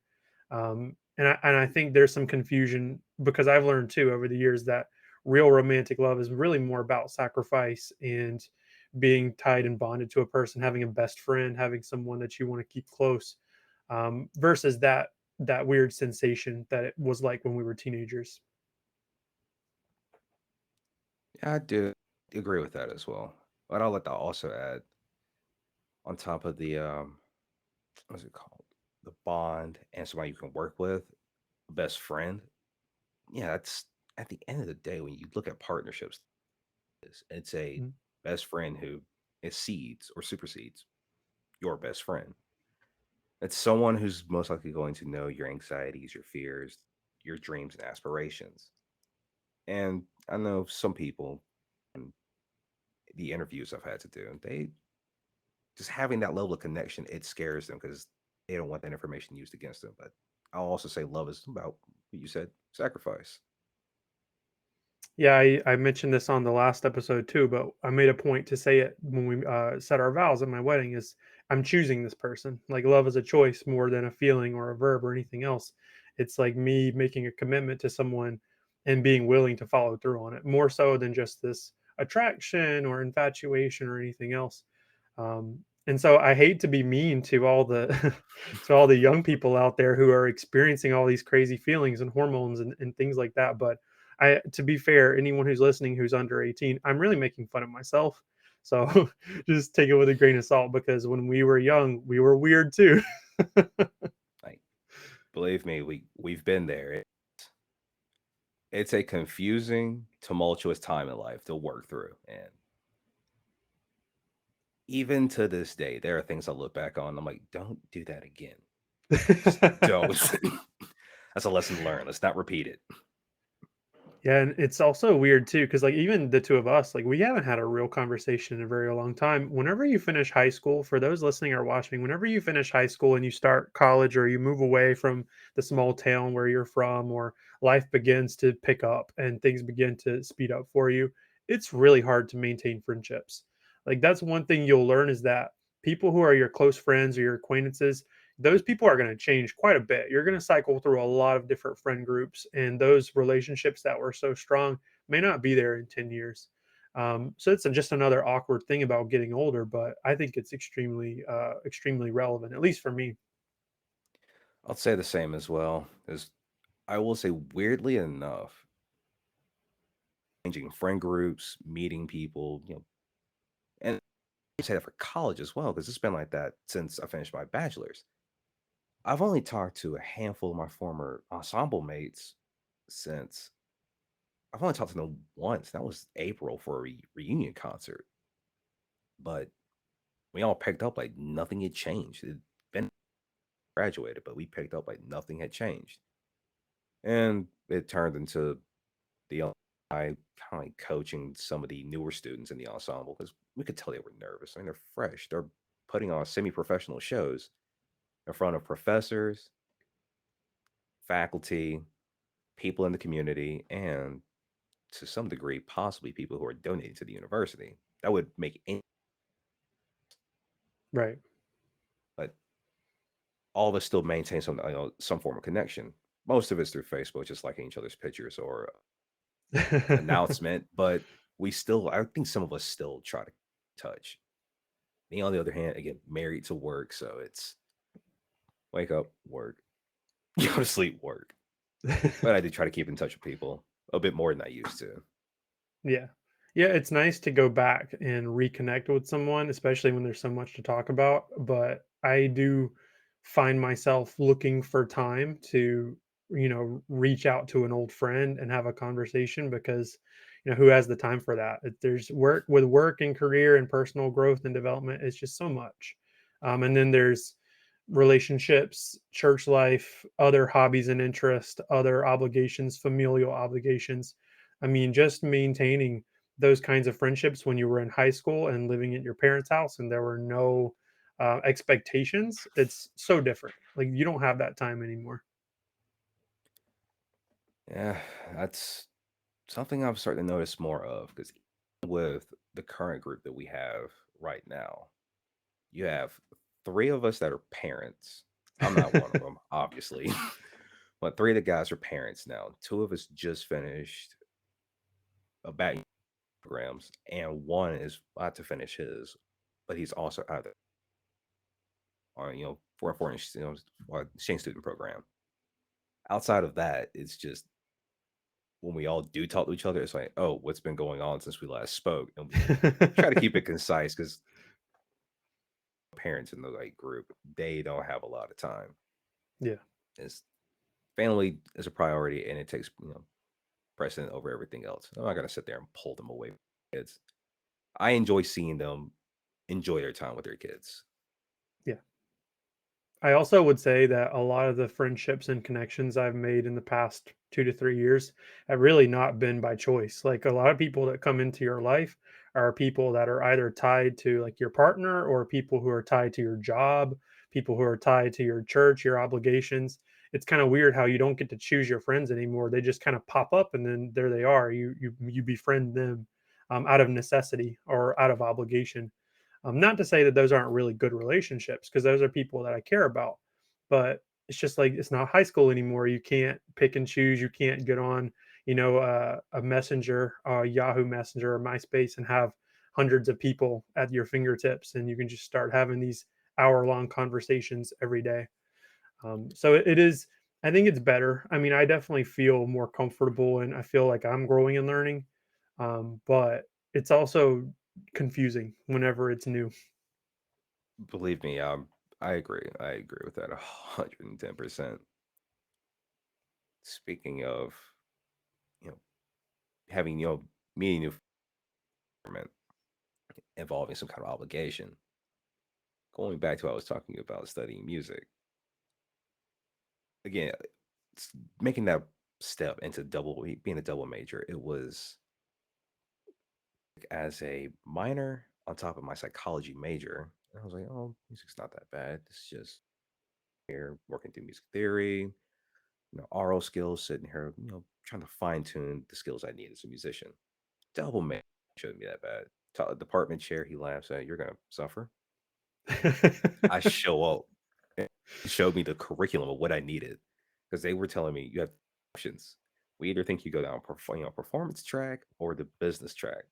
And I think there's some confusion because I've learned too over the years that real romantic love is really more about sacrifice and being tied and bonded to a person, having a best friend, having someone that you want to keep close, versus that weird sensation that it was like when we were teenagers. Yeah, I do agree with that as well. But I'll let that also add on top of the what's it called? The bond and somebody you can work with, best friend. Yeah, that's at the end of the day when you look at partnerships, it's a Mm. best friend who exceeds or supersedes your best friend. It's someone who's most likely going to know your anxieties, your fears, your dreams and aspirations. And I know some people in the interviews I've had to do, they just having that level of connection, it scares them because they don't want that information used against them. But I'll also say love is about what you said, sacrifice. Yeah, I mentioned this on the last episode too, but I made a point to say it when we said our vows at my wedding is I'm choosing this person. Like love is a choice more than a feeling or a verb or anything else. It's like me making a commitment to someone and being willing to follow through on it more so than just this attraction or infatuation or anything else. And so I hate to be mean to all the to all the young people out there who are experiencing all these crazy feelings and hormones and things like that. But to be fair, anyone who's listening who's under 18, I'm really making fun of myself. So just take it with a grain of salt because when we were young, we were weird too. Like, believe me, we've been there. It's a confusing, tumultuous time in life to work through. And even to this day, there are things I look back on. I'm like, don't do that again. Just don't. That's a lesson learned. Let's not repeat it. Yeah, and it's also weird too, because like even the two of us, like we haven't had a real conversation in a very long time. Whenever you finish high school, for those listening or watching, whenever you finish high school and you start college or you move away from the small town where you're from, or life begins to pick up and things begin to speed up for you, it's really hard to maintain friendships. Like that's one thing you'll learn is that people who are your close friends or your acquaintances, those people are going to change quite a bit. You're going to cycle through a lot of different friend groups, and those relationships that were so strong may not be there in 10 years. So it's just another awkward thing about getting older, but I think it's extremely relevant, at least for me. I'll say the same as well. As I will say, weirdly enough, changing friend groups, meeting people, and I say that for college as well, because it's been like that since I finished my bachelor's. I've only talked to a handful of my former ensemble mates since I've only talked to them once. That was April for a reunion concert. But we all picked up like nothing had changed. It been graduated, but we picked up like nothing had changed. And it turned into the I kind of like coaching some of the newer students in the ensemble because we could tell they were nervous. I mean, they're fresh. They're putting on semi-professional shows in front of professors, faculty, people in the community, and to some degree, possibly people who are donating to the university. That would make any, Right. but all of us still maintain some form of connection. Most of it's through Facebook, just liking each other's pictures or announcement, but we still, I think some of us still try to touch. Me, on the other hand, again, married to work, so it's wake up, work, go to sleep, work. But I do try to keep in touch with people a bit more than I used to. Yeah. Yeah, it's nice to go back and reconnect with someone, especially when there's so much to talk about. But I do find myself looking for time to, reach out to an old friend and have a conversation because, who has the time for that? There's work and career and personal growth and development. It's just so much. And then there's relationships, church life, other hobbies and interests, other obligations, familial obligations. I mean, just maintaining those kinds of friendships when you were in high school and living at your parents' house and there were no expectations, it's so different. Like you don't have that time anymore. Yeah, that's something I'm starting to notice more of because with the current group that we have right now, you have three of us that are parents. I'm not one of them, obviously, but three of the guys are parents now. Two of us just finished about programs, and one is about to finish his, but he's also out on for a foreign exchange student program. Outside of that, it's just when we all do talk to each other, it's like, oh, what's been going on since we last spoke, and we try to keep it concise because parents in the like group they don't have a lot of time. Yeah. It's family is a priority, and it takes precedent over everything else. I'm not gonna sit there and pull them away from kids. I enjoy seeing them enjoy their time with their kids. Yeah. I also would say that a lot of the friendships and connections I've made in the past 2 to 3 years have really not been by choice. Like, a lot of people that come into your life are people that are either tied to, like, your partner or people who are tied to your job, people who are tied to your church, your obligations. It's kinda weird how you don't get to choose your friends anymore. They just kinda pop up, and then there they are. You befriend them, out of necessity or out of obligation. Not to say that those aren't really good relationships, because those are people that I care about, but it's just like it's not high school anymore. You can't pick and choose. You can't get on, a messenger, Yahoo Messenger or MySpace, and have hundreds of people at your fingertips, and you can just start having these hour-long conversations every day. So it is. I think it's better. I mean, I definitely feel more comfortable, and I feel like I'm growing and learning. But it's also confusing whenever it's new. Believe me, I agree. I agree with that 110%. Speaking of, you know, having meeting new environment involving some kind of obligation. Going back to what I was talking about studying music again, making that step into being a double major. It was as a minor on top of my psychology major. And I was like, oh, music's not that bad. It's just here working through music theory, oral skills, sitting here, trying to fine tune the skills I need as a musician. Double major shouldn't be that bad. Department chair, he laughs at, you're gonna suffer. I show up. And he showed me the curriculum of what I needed because they were telling me you have options. We either think you go down performance track or the business track.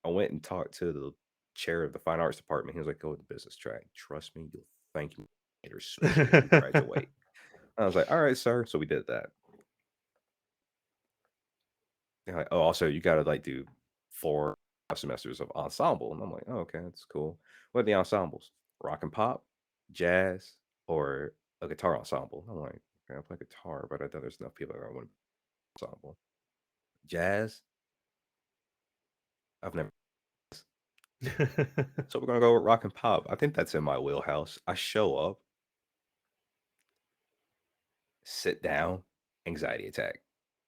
I went and talked to the chair of the fine arts department. He was like, "Go with the business track. Trust me, you'll thank me later, especially when you graduate." I was like, "All right, sir." So we did that. They're like, "Oh, also you got to like do 4 semesters of ensemble." And I'm like, "Oh, okay, that's cool. What are the ensembles? Rock and pop, jazz, or a guitar ensemble. I'm like, okay, I play guitar, but I thought there's enough people that want to ensemble. Jazz, I've never. So we're gonna go with rock and pop. I think that's in my wheelhouse. I show up, sit down, anxiety attack.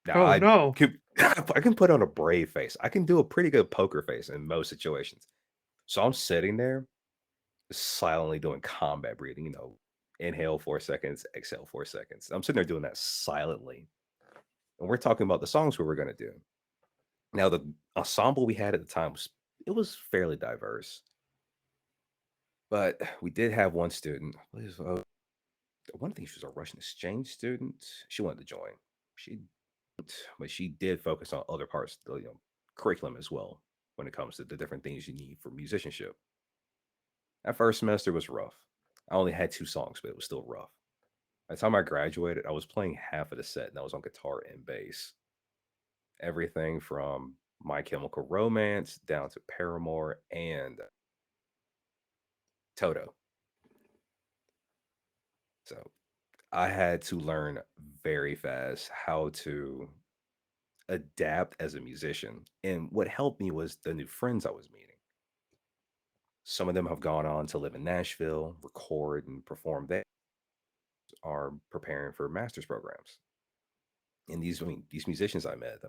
Now Oh, I no. can I can put on a brave face. I can do a pretty good poker face in most situations. So I'm sitting there silently doing combat breathing, inhale 4 seconds, exhale 4 seconds. I'm sitting there doing that silently. And we're talking about the songs we were gonna do. Now the ensemble we had at the time was fairly diverse. But we did have one student. One thing, she was a Russian exchange student. She wanted to join. She, but she did focus on other parts, of the curriculum as well, when it comes to the different things you need for musicianship. That first semester was rough. I only had 2 songs, but it was still rough. By the time I graduated, I was playing half of the set, and I was on guitar and bass. Everything from My Chemical Romance down to Paramore and Toto. So I had to learn very fast how to adapt as a musician. And what helped me was the new friends I was meeting. Some of them have gone on to live in Nashville, record and perform there, are preparing for master's programs. And these musicians I met,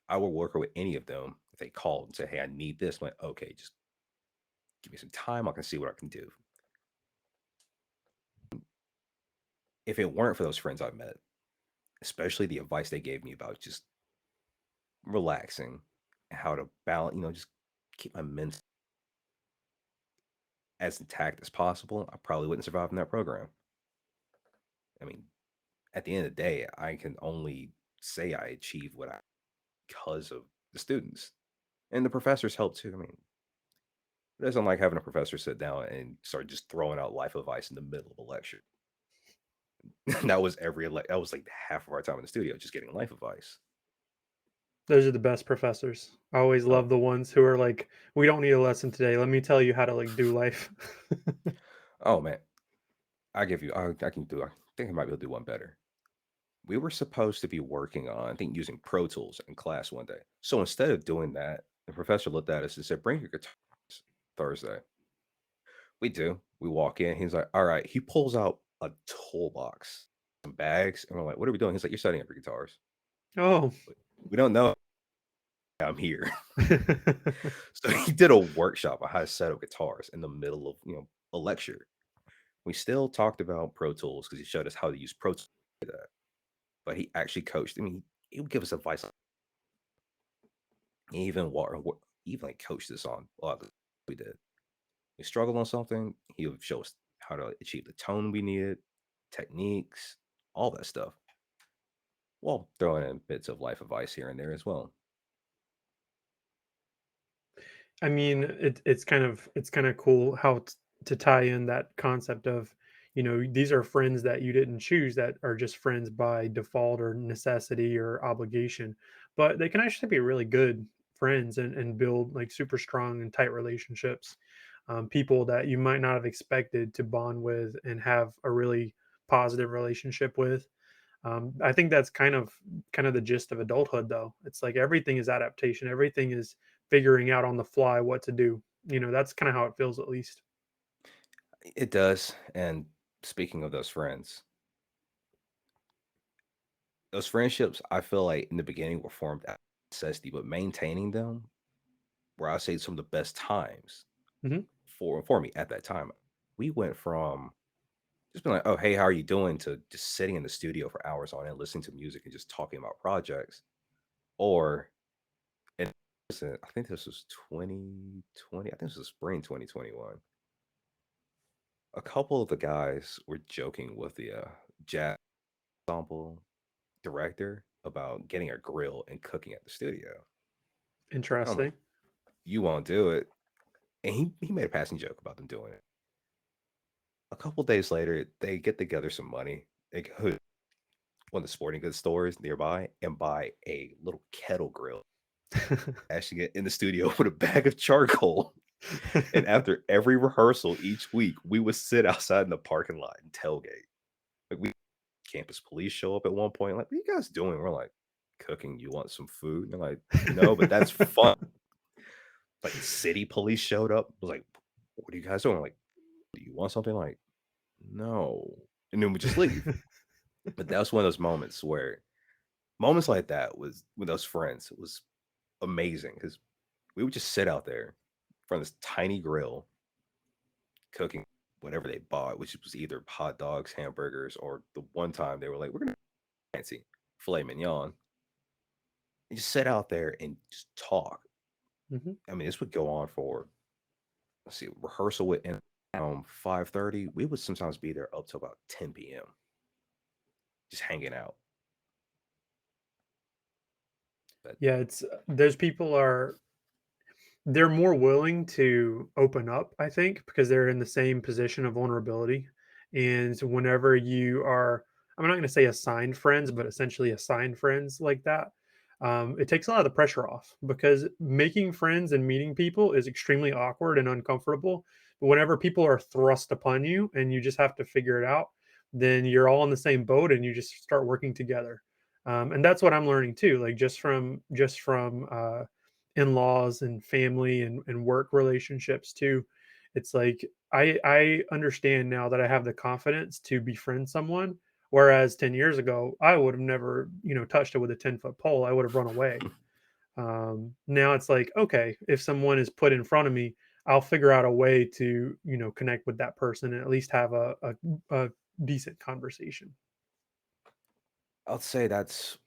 I would work with any of them if they called and said, "Hey, I need this." I'm like, okay, just give me some time. I can see what I can do. If it weren't for those friends I met, especially the advice they gave me about just relaxing, how to balance, just keep my mental as intact as possible, I probably wouldn't survive in that program. I mean, at the end of the day, I can only say I achieved what I because of the students and the professors helped too. I mean, it doesn't like having a professor sit down and start just throwing out life advice in the middle of a lecture. That was like half of our time in the studio just getting life advice. Those are the best professors. I always Oh, love the ones who are like, "We don't need a lesson today. Let me tell you how to, like, do life." oh man, I can do. I think I might be able to do one better. We were supposed to be working on, I think, using Pro Tools in class one day. So instead of doing that, the professor looked at us and said, "Bring your guitars Thursday." We do. We walk in. He's like, "All right." He pulls out a toolbox, some bags, and we're like, "What are we doing?" He's like, "You're setting up your guitars." Oh. We don't know. I'm here. So he did a workshop on how to set up guitars in the middle of a lecture. We still talked about Pro Tools because he showed us how to use Pro Tools. But he actually coached. I mean, he would give us advice. He even like coached us on a lot of the we did. We struggled on something, he would show us how to achieve the tone we needed, techniques, all that stuff. While throwing in bits of life advice here and there as well. I mean, it's kind of cool how to tie in that concept of, these are friends that you didn't choose that are just friends by default or necessity or obligation, but they can actually be really good friends and build like super strong and tight relationships. People that you might not have expected to bond with and have a really positive relationship with. I think that's kind of the gist of adulthood, though. It's like everything is adaptation. Everything is figuring out on the fly what to do. That's kind of how it feels, at least. It does. And speaking of those friendships, I feel like in the beginning were formed out of necessity, but maintaining them were, I say, some of the best times Hmm. for me at that time. We went from just being like, "Oh, hey, how are you doing?" to just sitting in the studio for hours on end, listening to music and just talking about projects. Or, and I think this was 2020. I think this was spring 2021. A couple of the guys were joking with the jazz ensemble director about getting a grill and cooking at the studio. I'm like, Interesting. "You won't do it." And he made a passing joke about them doing it. A couple days later, they get together some money. They go to one of the sporting goods stores nearby and buy a little kettle grill. Actually, get in the studio with a bag of charcoal. And after every rehearsal each week, we would sit outside in the parking lot and tailgate. Like we campus police show up at one point, like, "What are you guys doing?" We're like, "Cooking. You want some food?" And they're like, "No, but that's fun." Like city police showed up, was like, "What are you guys doing?" We're like, "Do you want something?" Like, "No." And then we just leave. But that was one of those moments where moments like that was with those friends was amazing because we would just sit out there in front of this tiny grill cooking whatever they bought, which was either hot dogs, hamburgers, or the one time they were like, "We're gonna fancy filet mignon," and just sit out there and just talk. Mhm. I mean, this would go on for, let's see, rehearsal would end around 5:30. We would sometimes be there up to about 10 p.m. just hanging out. But Yeah, it's those people are they're more willing to open up, I think, because they're in the same position of vulnerability. And whenever you are, I'm not going to say assigned friends, but essentially assigned friends like that, it takes a lot of the pressure off because making friends and meeting people is extremely awkward and uncomfortable. But whenever people are thrust upon you and you just have to figure it out, then you're all in the same boat and you just start working together. And that's what I'm learning too, like just from in-laws and family and work relationships too. It's like I understand now that I have the confidence to befriend someone, whereas 10 years ago I would have never, touched it with a 10-foot pole. I would have run away. Now it's like, okay, if someone is put in front of me, I'll figure out a way to, connect with that person and at least have a decent conversation. I'll say that's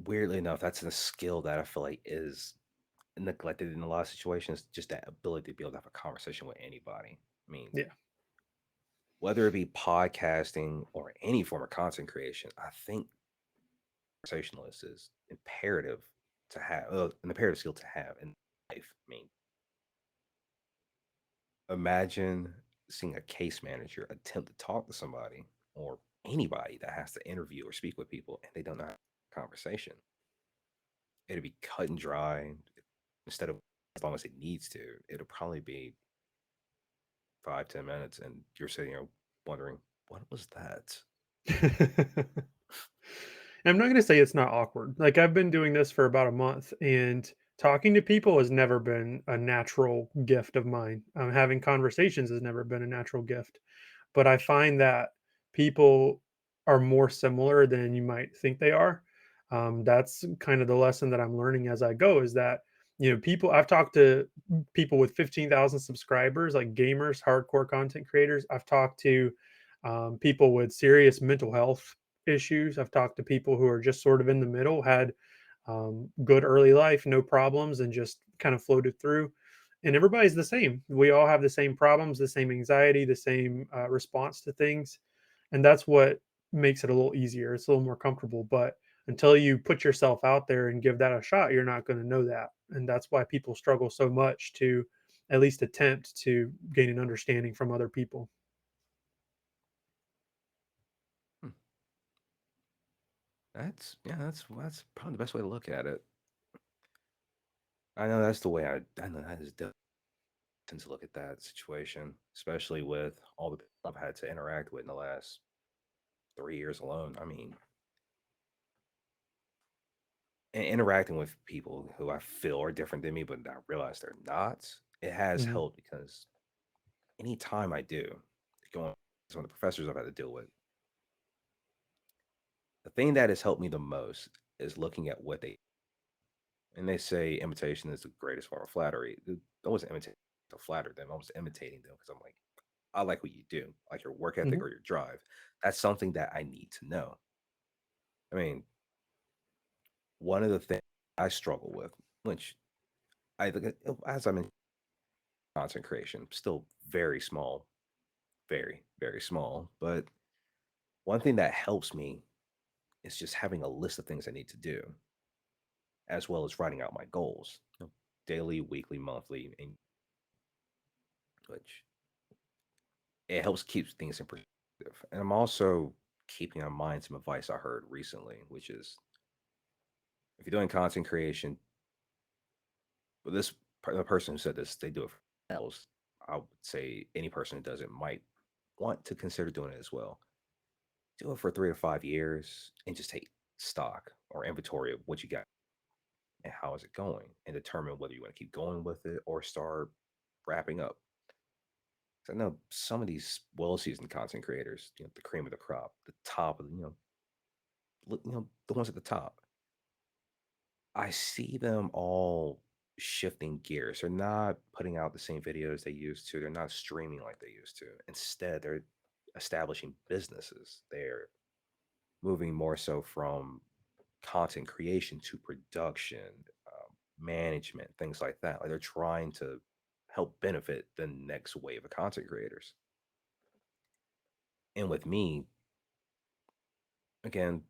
weirdly enough, that's a skill that I feel like is neglected in a lot of situations. Just that ability to be able to have a conversation with anybody. I mean, Yeah. whether it be podcasting or any form of content creation, I think conversationalist is imperative to have, an imperative skill to have in life. I mean, imagine seeing a case manager attempt to talk to somebody or anybody that has to interview or speak with people and they don't know how to have a conversation. It'd be cut and dry instead of as long as it needs to. It'll probably be 5, 10 minutes, and you're sitting here wondering, what was that? And I'm not going to say it's not awkward. Like I've been doing this for about a month, and talking to people has never been a natural gift of mine. Having conversations has never been a natural gift. But I find that people are more similar than you might think they are. That's kind of the lesson that I'm learning as I go is that, people, I've talked to people with 15,000 subscribers, like gamers, hardcore content creators. I've talked to people with serious mental health issues. I've talked to people who are just sort of in the middle, had good early life, no problems, and just kind of floated through. And everybody's the same. We all have the same problems, the same anxiety, the same response to things. And that's what makes it a little easier. It's a little more comfortable. But until you put yourself out there and give that a shot, you're not going to know that. And that's why people struggle so much to at least attempt to gain an understanding from other people. Hmm, that's probably the best way to look at it. I know that's the way I know that is the tend to look at that situation, especially with all the people I've had to interact with in the last 3 years alone. I mean, interacting with people who I feel are different than me, but I realize they're not, it has Mhm. helped because anytime I do, going some of the professors I've had to deal with, the thing that has helped me the most is looking at what they and they say imitation is the greatest form of flattery. I wasn't imitating to flatter them. I was imitating them because I'm like, I like what you do, like your work ethic Mhm. or your drive. That's something that I need to know. I mean, one of the things I struggle with, which I look at, as I'm in content creation, still very small, very, very small. But one thing that helps me is just having a list of things I need to do, as well as writing out my goals, daily, weekly, monthly, and which it helps keep things in perspective. And I'm also keeping in mind some advice I heard recently, which is if you're doing content creation, but this The person who said this, they do it for else. I would say any person who does it might want to consider doing it as well. Do it for 3 to 5 years and just take stock or inventory of what you got and how is it going, and determine whether you want to keep going with it or start wrapping up. 'Cause I know some of these well-seasoned content creators, the cream of the crop, the top of the ones at the top. I see them all shifting gears. They're not putting out the same videos they used to. They're not streaming like they used to. Instead, they're establishing businesses. They're moving more so from content creation to production, management, things like that. Like they're trying to help benefit the next wave of content creators. And with me, again,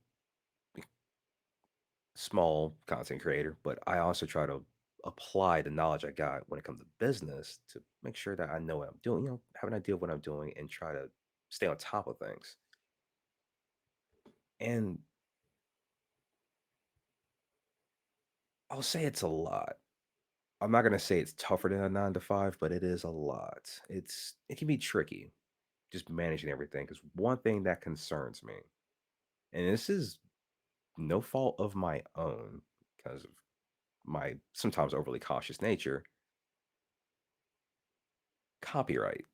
small content creator, but I also try to apply the knowledge I got when it comes to business to make sure that I know what I'm doing, have an idea of what I'm doing and try to stay on top of things. And I'll say it's a lot. I'm not gonna say it's tougher than a 9 to 5, but it is a lot. It can be tricky just managing everything. Because one thing that concerns me, and this is no fault of my own, because of my sometimes overly cautious nature, copyright.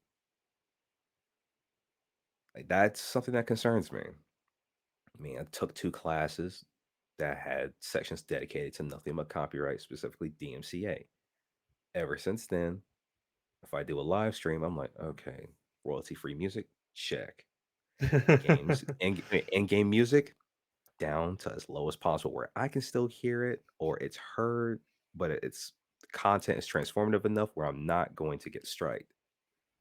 Like that's something that concerns me. I mean, I took 2 classes that had sections dedicated to nothing but copyright, specifically DMCA. Ever since then, if I do a live stream, I'm like, okay, royalty free music, check. Games and in game music down to as low as possible where I can still hear it or it's heard, but it's the content is transformative enough where I'm not going to get striked.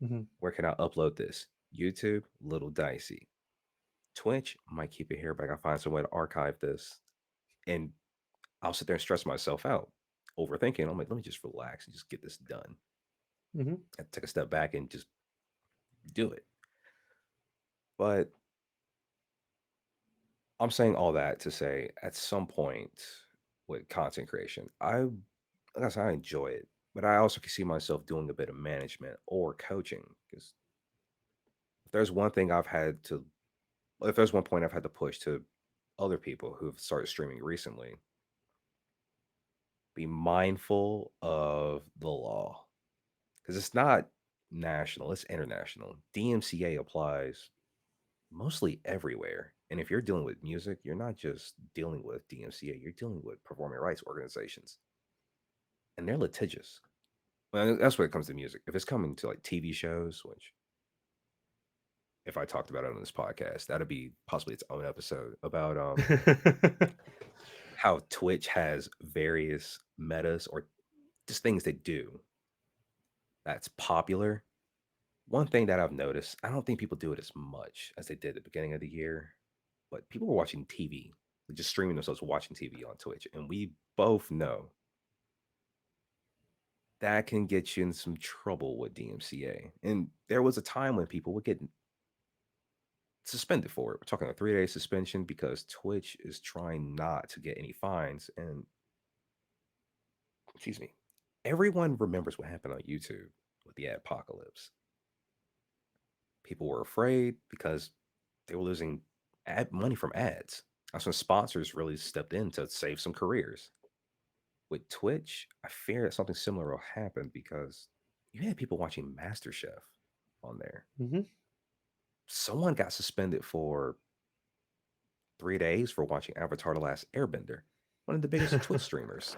Mhm, Where can I upload this? YouTube, little dicey. Twitch might keep it here, but I gotta find some way to archive this. And I'll sit there and stress myself out, overthinking. I'm like, let me just relax and just get this done. mhm, I take a step back and just do it. But I'm saying all that to say at some point with content creation, like I said, I enjoy it, but I also can see myself doing a bit of management or coaching. Because if there's one thing I've had to, if there's one point I've had to push to other people who've started streaming recently, be mindful of the law because it's not national, it's international. DMCA applies mostly everywhere. And if you're dealing with music, you're not just dealing with DMCA, you're dealing with performing rights organizations, and they're litigious. Well, that's when it comes to music. If it's coming to like TV shows, which if I talked about it on this podcast, that'd be possibly its own episode about how Twitch has various metas or just things they do that's popular. One thing that I've noticed, I don't think people do it as much as they did at the beginning of the year, but people were watching TV, just streaming themselves watching TV on Twitch. And we both know that can get you in some trouble with DMCA. And there was a time when people would get suspended for it. We're talking a 3 day suspension because Twitch is trying not to get any fines. And excuse me, everyone remembers what happened on YouTube with the apocalypse. People were afraid because they were losing ad money from ads. That's when sponsors really stepped in to save some careers. With Twitch, I fear that something similar will happen because you had people watching MasterChef on there. mhm. Someone got suspended for 3 days for watching Avatar: The Last Airbender, one of the biggest Twitch streamers.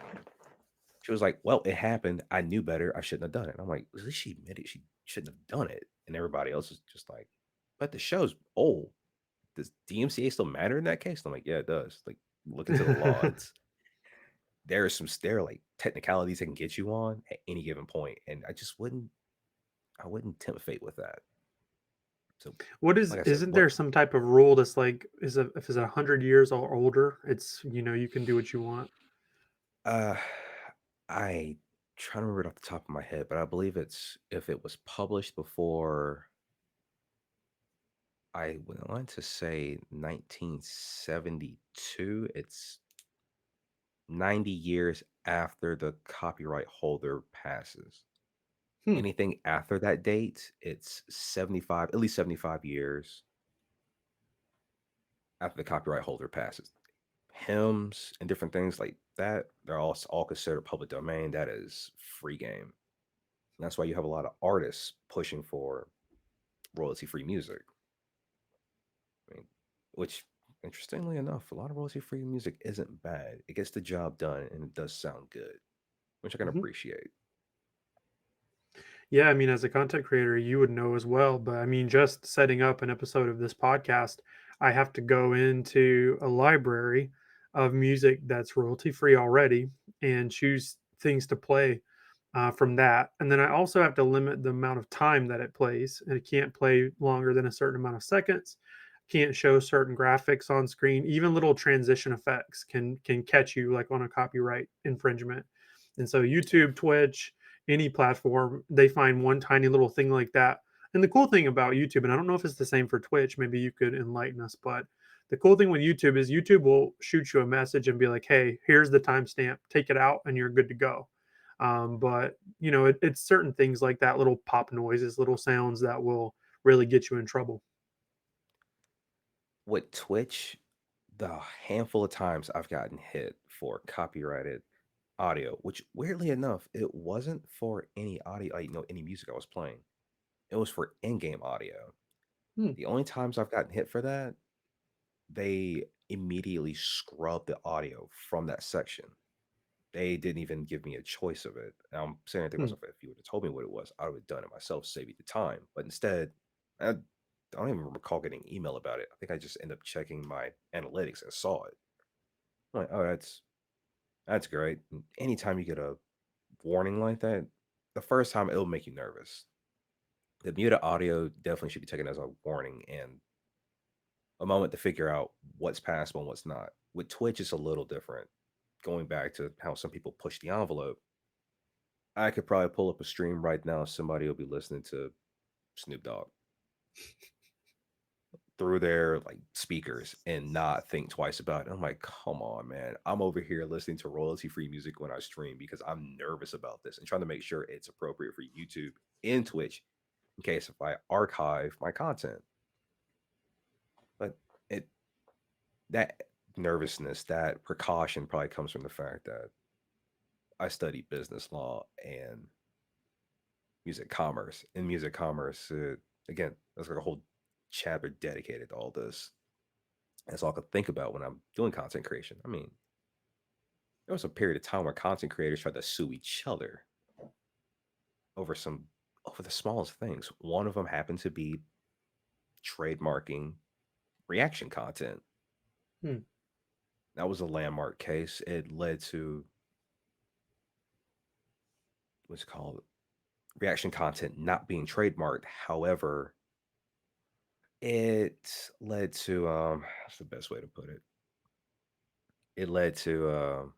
She was like, "Well, it happened. I knew better. I shouldn't have done it." And I'm like, "At least she admitted she shouldn't have done it." And everybody else is just like, "But the show's old. Does DMCA still matter in that case?" And I'm like, "Yeah, it does. Like, look into the law. There are like technicalities that can get you on at any given point, and I wouldn't tempt fate with that." So, What is like I said, isn't what there some type of rule that's like is a if it's 100 years or older, it's you can do what you want? uh, I trying to remember it off the top of my head, but I believe it's if it was published before I would want to say 1972. It's 90 years after the copyright holder passes. Hmm. Anything after that date, it's 75, at least 75 years after the copyright holder passes. Hymns and different things like that, they're all considered public domain. That is free game. And that's why you have a lot of artists pushing for royalty free music. I mean, which interestingly enough, a lot of royalty free music isn't bad. It gets the job done and it does sound good, which I can Mhm. appreciate. Yeah, I mean, as a content creator, you would know as well. But I mean, just setting up an episode of this podcast, I have to go into a library of music that's royalty free already and choose things to play from that. And then I also have to limit the amount of time that it plays. And it can't play longer than a certain amount of seconds. Can't show certain graphics on screen. Even little transition effects can catch you like on a copyright infringement. And so YouTube, Twitch, any platform, they find one tiny little thing like that. And the cool thing about YouTube, and I don't know if it's the same for Twitch, maybe you could enlighten us, but the cool thing with YouTube is YouTube will shoot you a message and be like, hey, here's the timestamp, take it out, and you're good to go. But it's certain things like that, little pop noises, little sounds that will really get you in trouble. With Twitch, the handful of times I've gotten hit for copyrighted audio, which weirdly enough, it wasn't for any audio, like, any music I was playing. It was for in-game audio. Hmm. The only times I've gotten hit for that, they immediately scrubbed the audio from that section. They didn't even give me a choice of it. And I'm saying to Hmm. myself, if you would have told me what it was, I would have done it myself, save you the time. But instead, I don't even recall getting an email about it. I think I just ended up checking my analytics and saw it. I'm like, oh, that's great. And anytime you get a warning like that, the first time it'll make you nervous. The muted audio definitely should be taken as a warning and a moment to figure out what's passable and what's not. With Twitch, it's a little different. Going back to how some people push the envelope, I could probably pull up a stream right now. Somebody will be listening to Snoop Dogg through their like speakers and not think twice about it. I'm like, come on, man. I'm over here listening to royalty free music when I stream because I'm nervous about this and trying to make sure it's appropriate for YouTube and Twitch in case if I archive my content. But it that nervousness, that precaution probably comes from the fact that I study business law and music commerce. In music commerce, again, there's like a whole chapter dedicated to all this. That's all I could think about when I'm doing content creation. I mean, there was a period of time where content creators tried to sue each other over some over the smallest things. One of them happened to be trademarking reaction content. Hmm. That was a landmark case. It led to what's it called reaction content not being trademarked. However, it led to what's the best way to put it? It led to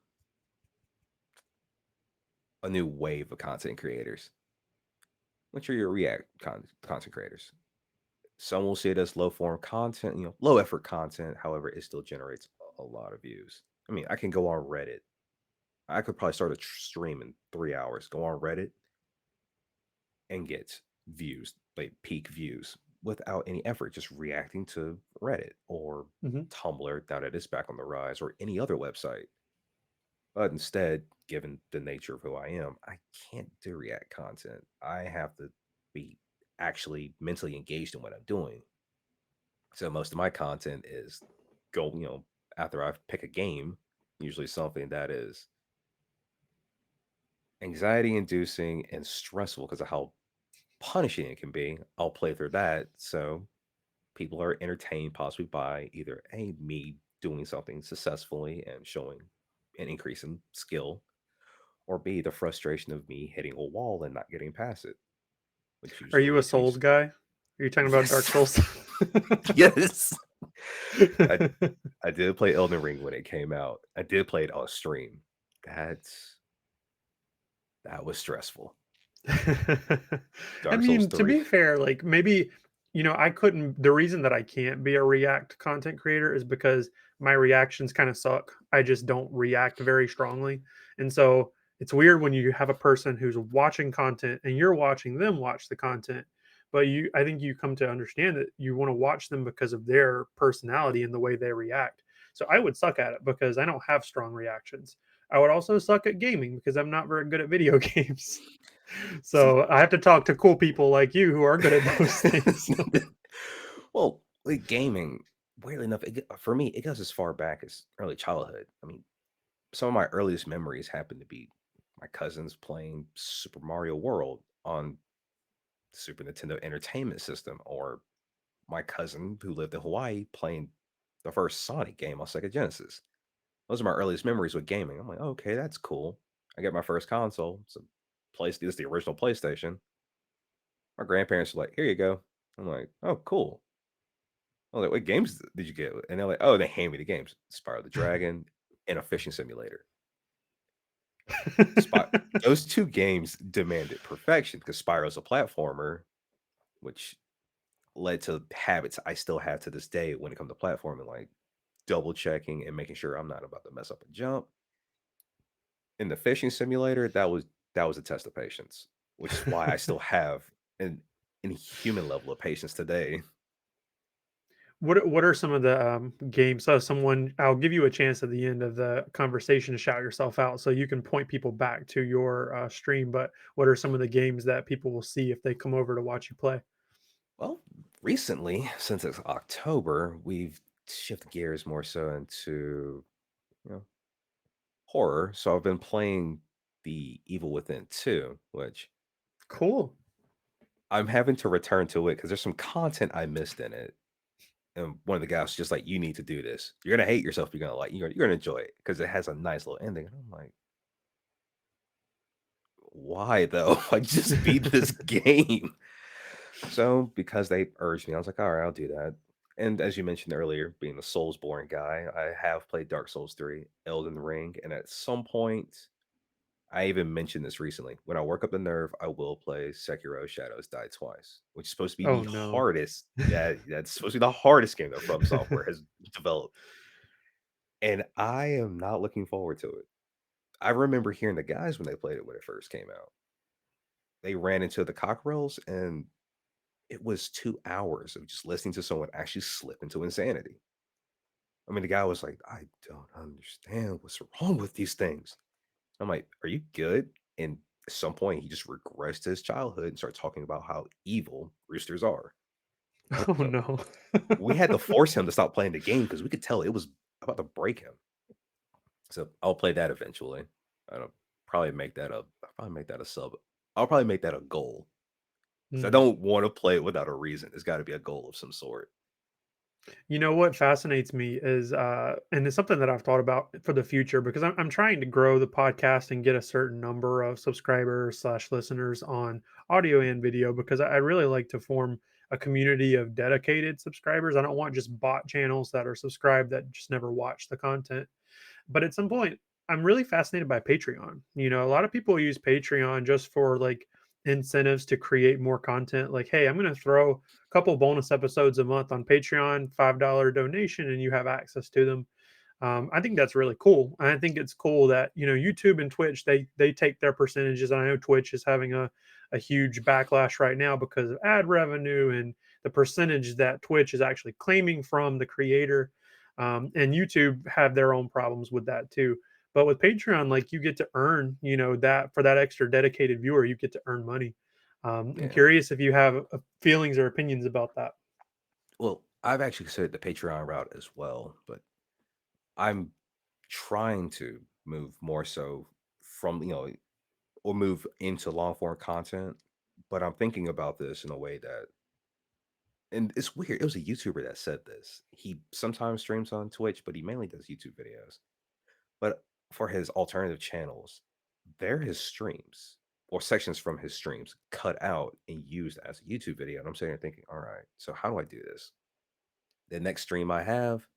a new wave of content creators, which are your content creators. Some will see it as low form content, low effort content. However, it still generates a lot of views. I mean, I can go on Reddit. I could probably start a stream in 3 hours, go on Reddit and get views, like peak views without any effort, just reacting to Reddit or Hmm. Tumblr now that it's back on the rise or any other website. But instead, given the nature of who I am, I can't do react content. I have to be actually mentally engaged in what I'm doing. So most of my content is go, after I pick a game, usually something that is anxiety inducing and stressful because of how punishing it can be. I'll play through that. So people are entertained possibly by either A, me doing something successfully and showing an increase in skill, or B, the frustration of me hitting a wall and not getting past it, which Are usually you a leads me Souls to guy? Are you talking about Dark yes, Souls? yes. I I did play Elden Ring when it came out. I did play it on stream. That's that was stressful. I Dark Souls mean, to 3. be fair, like maybe I couldn't the reason that I can't be a React content creator is because my reactions kinda suck. I just don't react very strongly, and so it's weird when you have a person who's watching content and you're watching them watch the content, but I think you come to understand that you wanna watch them because of their personality and the way they react. So I would suck at it because I don't have strong reactions. I would also suck at gaming because I'm not very good at video games. See, So I have to talk to cool people like you who are good at those things. well, with gaming, weirdly enough, for me, it goes as far back as early childhood. I mean, some of my earliest memories happen to be my cousins playing Super Mario World on Super Nintendo Entertainment System, or my cousin who lived in Hawaii playing the first Sonic game on Sega Genesis. Those are my earliest memories with gaming. I'm like, "Oh, okay, that's cool. I get my first console. It's a place. This is the original PlayStation. My grandparents were like, here you go. I'm like, oh, cool. I was like, what games did you get? And they're like, oh, they hand me the games. Spyro the Dragon and a fishing simulator. Spy those two games demanded perfection because Spyro's a platformer, which led to habits I still have to this day when it comes to platforming, like double checking and making sure I'm not about to mess up a jump. In the fishing simulator, that was a test of patience, which is why I still have an inhuman level of patience today. What are some of the games? So someone, I'll give you a chance at the end of the conversation to shout yourself out, so you can point people back to your stream. But what are some of the games that people will see if they come over to watch you play? Well, recently, since it's October, we've shifted gears more so into, you know, horror. So I've been playing the Evil Within 2, which Cool. I'm having to return to it because there's some content I missed in it. And one of the guys was just like, you need to do this. You're gonna hate yourself, but you're gonna enjoy it because it has a nice little ending. And I'm like, why though? I just beat this game. So because they urged me, I was like, all right, I'll do that. And as you mentioned earlier, being a Soulsborne guy, I have played Dark Souls 3, Elden Ring, and at some point, I even mentioned this recently. When I work up the nerve, I will play Sekiro Shadows Die Twice, which is supposed to be Oh the no. hardest. That's supposed to be the hardest game that From Software has developed. And I am not looking forward to it. I remember hearing the guys when they played it when it first came out. They ran into the cockerels and it was 2 hours of just listening to someone actually slip into insanity. I mean, the guy was like, "I don't understand what's wrong with these things." I'm like, "Are you good?" And at some point, he just regressed to his childhood and started talking about how evil roosters are. Oh So no. we had to force him to stop playing the game because we could tell it was about to break him. So I'll play that eventually. I'll probably make that a I'll probably make that a sub. I'll probably make that a goal because I Hmm. don't want to play it without a reason. There's got to be a goal of some sort. You know what fascinates me is, and it's something that I've thought about for the future because I'm trying to grow the podcast and get a certain number of subscribers slash listeners on audio and video because I really like to form a community of dedicated subscribers. I don't want just bot channels that are subscribed that just never watch the content. But at some point, I'm really fascinated by Patreon. A lot of people use Patreon just for like incentives to create more content. Like, hey, I'm going to throw a couple bonus episodes a month on Patreon, $5 donation, and you have access to them. I think that's really cool. And I think it's cool that YouTube and Twitch they take their percentages. And I know Twitch is having a huge backlash right now because of ad revenue and the percentage that Twitch is actually claiming from the creator. And YouTube have their own problems with that too. But with Patreon, like you get to earn, that for that extra dedicated viewer, you get to earn money. I'm Yeah. curious if you have feelings or opinions about that. Well, I've actually considered the Patreon route as well, but I'm trying to move more so from, or move into long form content. But I'm thinking about this in a way that, and it's weird. It was a YouTuber that said this. He sometimes streams on Twitch, but he mainly does YouTube videos. But for his alternative channels, they're his streams or sections from his streams cut out and used as a YouTube video. And I'm sitting there thinking, all right, so how do I do this? The next stream I have,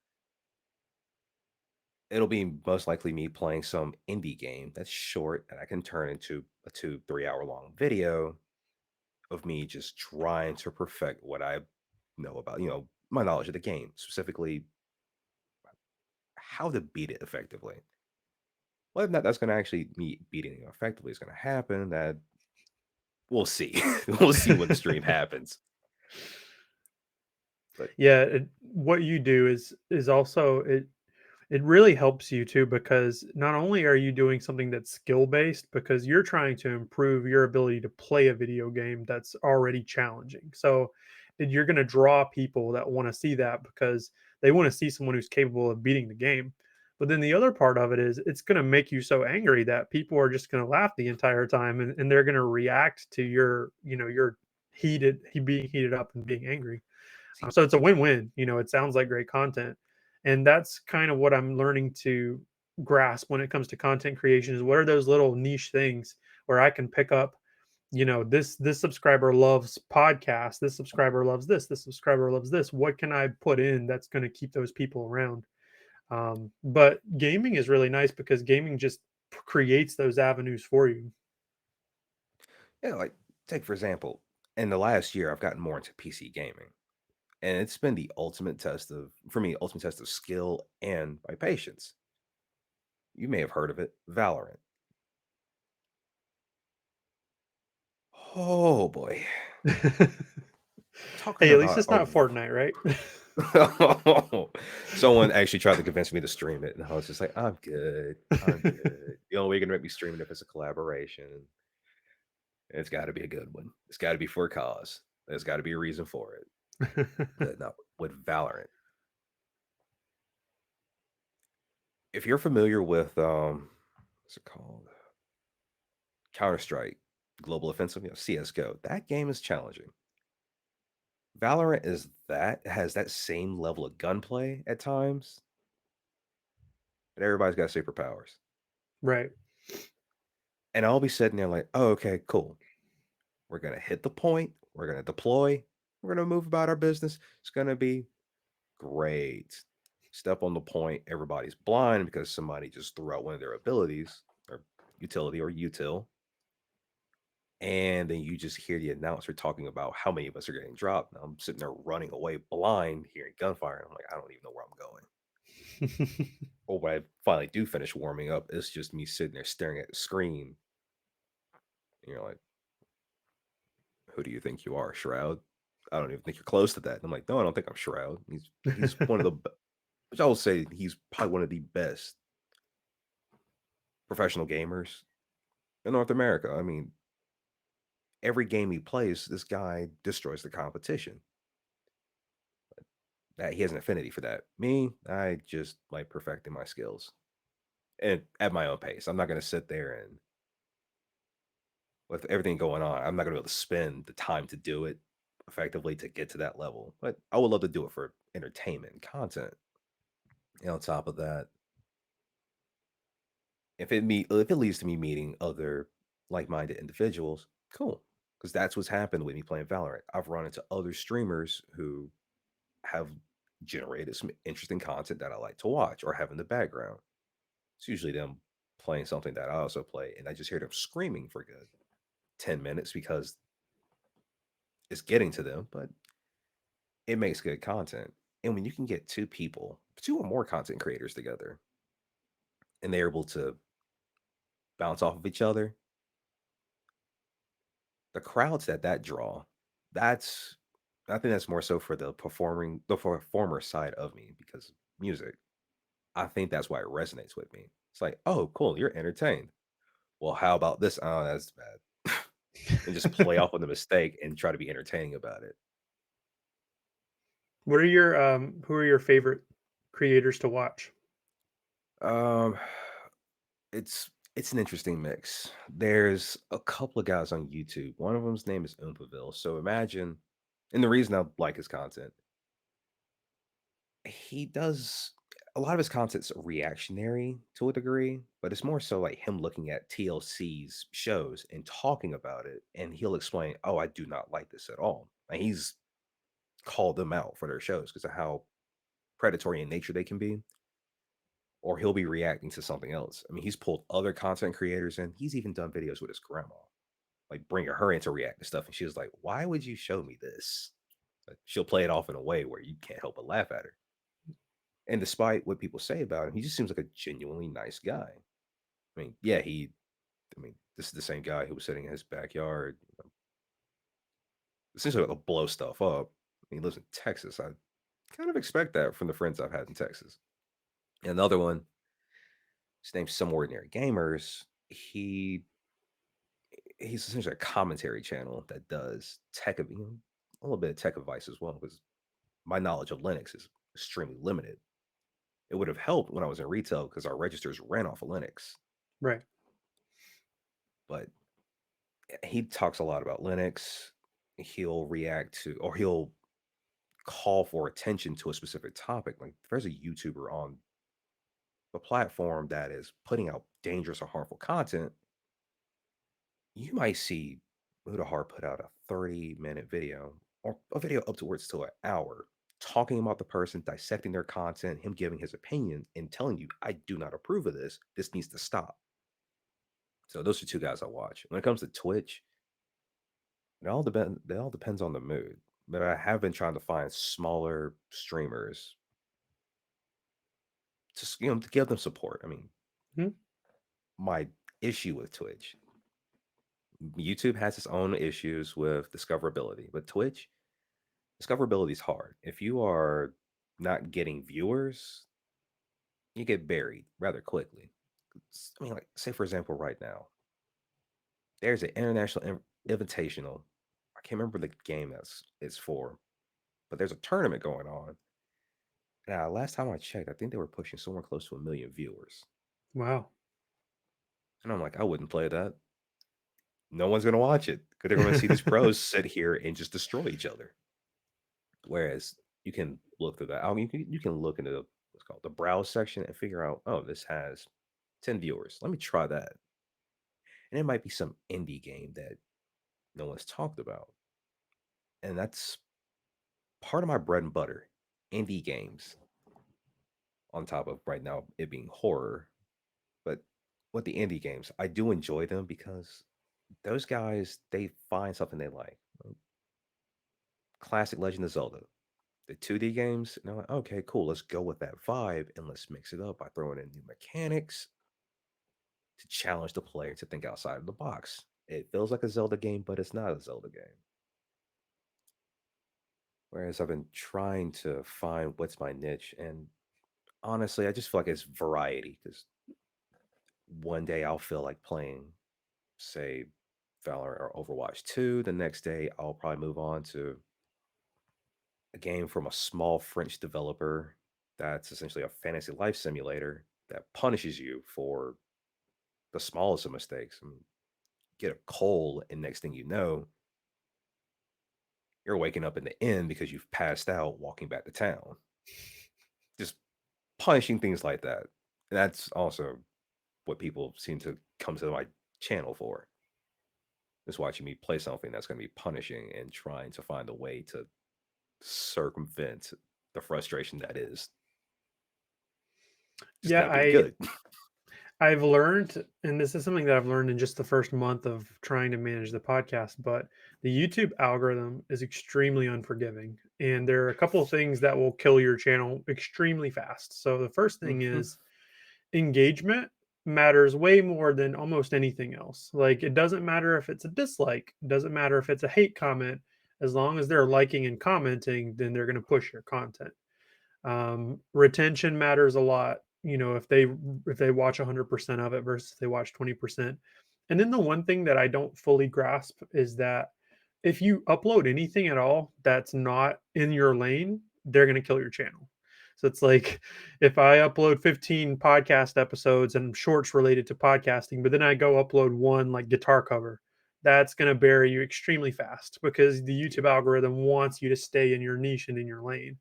it'll be most likely me playing some indie game that's short that I can turn into a 2, 3 hour long video of me just trying to perfect what I know about, my knowledge of the game, specifically how to beat it effectively. Whether or not that's going to actually me beating it effectively is going to happen, that we'll see. We'll see when the stream happens. But Yeah, what you do is also it really helps you too, because not only are you doing something that's skill based, because you're trying to improve your ability to play a video game that's already challenging. So you're going to draw people that want to see that, because they want to see someone who's capable of beating the game. But then the other part of it is it's going to make you so angry that people are just going to laugh the entire time, and they're going to react to your, your being heated up and being angry. see, So it's a win-win. It sounds like great content, and that's kind of what I'm learning to grasp when it comes to content creation. Is what are those little niche things where I can pick up? This subscriber loves podcast. This subscriber loves this. This subscriber loves this. What can I put in that's going to keep those people around? But gaming is really nice because gaming just creates those avenues for you. yeah, like take for example, in the last year, I've gotten more into PC gaming, and it's been the ultimate test of, for me, ultimate test of skill and my patience. You may have heard of it, Valorant. Oh boy, talking Hey, at least about it's not Fortnite, right? someone actually tried to convince me to stream it, and I was just like, I'm good. I'm good. The only way you're gonna make me stream it if it's a collaboration. It's got to be a good one. It's got to be for a cause. There's got to be a reason for it. But not with Valorant. If you're familiar with what's it called? Counter Strike, Global Offensive, CS:GO, that game is challenging. Valorant is that has that same level of gunplay at times, but everybody's got superpowers. Right. And I'll be sitting there like, oh, okay, cool. We're gonna hit the point. We're gonna deploy. We're gonna move about our business. It's gonna be great. Step on the point. Everybody's blind because somebody just threw out one of their abilities or utility or util. And then you just hear the announcer talking about how many of us are getting dropped. And I'm sitting there running away blind, hearing gunfire. And I'm like, I don't even know where I'm going. Or when I finally do finish warming up, it's just me sitting there staring at the screen. And you're like, who do you think you are, Shroud? I don't even think you're close to that. And I'm like, no, I don't think I'm Shroud. He's one of the, which I will say, he's probably one of the best professional gamers in North America. I mean, every game he plays, this guy destroys the competition. That he has an affinity for that. Me, I just like perfecting my skills and at my own pace. I'm not going to sit there and with everything going on, I'm not going to be able to spend the time to do it effectively to get to that level. But I would love to do it for entertainment and content. And on top of that, if it leads to me meeting other like-minded individuals, cool. Because that's what's happened with me playing Valorant. I've run into other streamers who have generated some interesting content that I like to watch or have in the background. It's usually them playing something that I also play, and I just hear them screaming for good 10 minutes because it's getting to them, but it makes good content. And when you can get two people, two or more content creators together, and they're able to bounce off of each other, the crowds that draw, that's I think that's more so for the performer side of me because music. I think that's why it resonates with me. It's like, oh, cool, you're entertained. Well, how about this? Oh, that's bad. And just play off on the mistake and try to be entertaining about it. What are your who are your favorite creators to watch? Um, it's an interesting mix. There's a couple of guys on YouTube. One of them's name is Oompaville. So imagine, and the reason I like his content, he does a lot of his content's reactionary to a degree, but it's more so like him looking at TLC's shows and talking about it, and he'll explain, "Oh, I do not like this at all." And he's called them out for their shows because of how predatory in nature they can be. Or he'll be reacting to something else. I mean, he's pulled other content creators in. He's even done videos with his grandma, like bringing her in to react to stuff. And she was like, "Why would you show me this?" but she'll play it off in a way where you can't help but laugh at her. And despite what people say about him, he just seems like a genuinely nice guy. I mean, yeah, I mean, this is the same guy who was sitting in his backyard, essentially to blow stuff up. He lives in Texas. I kind of expect that from the friends I've had in Texas. And another one, his name's Some Ordinary Gamers. He's essentially a commentary channel that does tech, a little bit of tech advice as well, because my knowledge of Linux is extremely limited. It would have helped when I was in retail because our registers ran off of Linux, Right. but he talks a lot about Linux. He'll react to, or he'll call for attention to a specific topic. Like if there's a YouTuber on the platform that is putting out dangerous or harmful content, you might see Udahar put out a 30-minute video or a video up towards to an hour talking about the person, dissecting their content, him giving his opinion and telling you, I do not approve of this. This needs to stop. So those are two guys I watch. When it comes to Twitch, it all depends on the mood. But I have been trying to find smaller streamers to give them support. I mean, Mhm. my issue with Twitch, YouTube has its own issues with discoverability, but Twitch discoverability is hard. If you are not getting viewers, you get buried rather quickly. I mean, like, say for example, right now, there's an invitational. I can't remember the game that's it's for, but there's a tournament going on. Now, last time I checked, I think they were pushing somewhere close to 1 million viewers. Wow. And I'm like, I wouldn't play that. No one's gonna watch it because they're gonna see these pros sit here and just destroy each other. Whereas you can look through that. You can look into what's called the browse section and figure out, oh, this has 10 viewers. Let me try that. And it might be some indie game that no one's talked about. And that's part of my bread and butter. Indie games, on top of right now it being horror. But with the indie games, I do enjoy them because those guys, they find something they like. Classic Legend of Zelda, the 2D games, and I'm like, okay, cool, let's go with that vibe and let's mix it up by throwing in new mechanics to challenge the player to think outside of the box. It feels like a Zelda game, but it's not a Zelda game. Whereas I've been trying to find what's my niche, and honestly, I just feel like it's variety because one day I'll feel like playing, say, Valorant or Overwatch 2. The next day, I'll probably move on to a game from a small French developer that's essentially a fantasy life simulator that punishes you for the smallest of mistakes. I mean, get a cold, and next thing you know, you're waking up in the inn because you've passed out walking back to town. Just punishing things like that. And that's also what people seem to come to my channel for. Just watching me play something that's going to be punishing and trying to find a way to circumvent the frustration that is just Yeah, not being good. I've learned, and this is something that I've learned in just the first month of trying to manage the podcast, but the YouTube algorithm is extremely unforgiving. And there are a couple of things that will kill your channel extremely fast. So the first thing Mhm. is engagement matters way more than almost anything else. Like it doesn't matter if it's a dislike, it doesn't matter if it's a hate comment, as long as they're liking and commenting, then they're going to push your content. Retention matters a lot. You know, if they watch 100% of it versus if they watch 20%. And then the one thing that I don't fully grasp is that if you upload anything at all that's not in your lane, they're going to kill your channel. So it's like if I upload 15 podcast episodes and shorts related to podcasting, but then I go upload one like guitar cover, that's going to bury you extremely fast because the YouTube Yeah. algorithm wants you to stay in your niche and in your lane.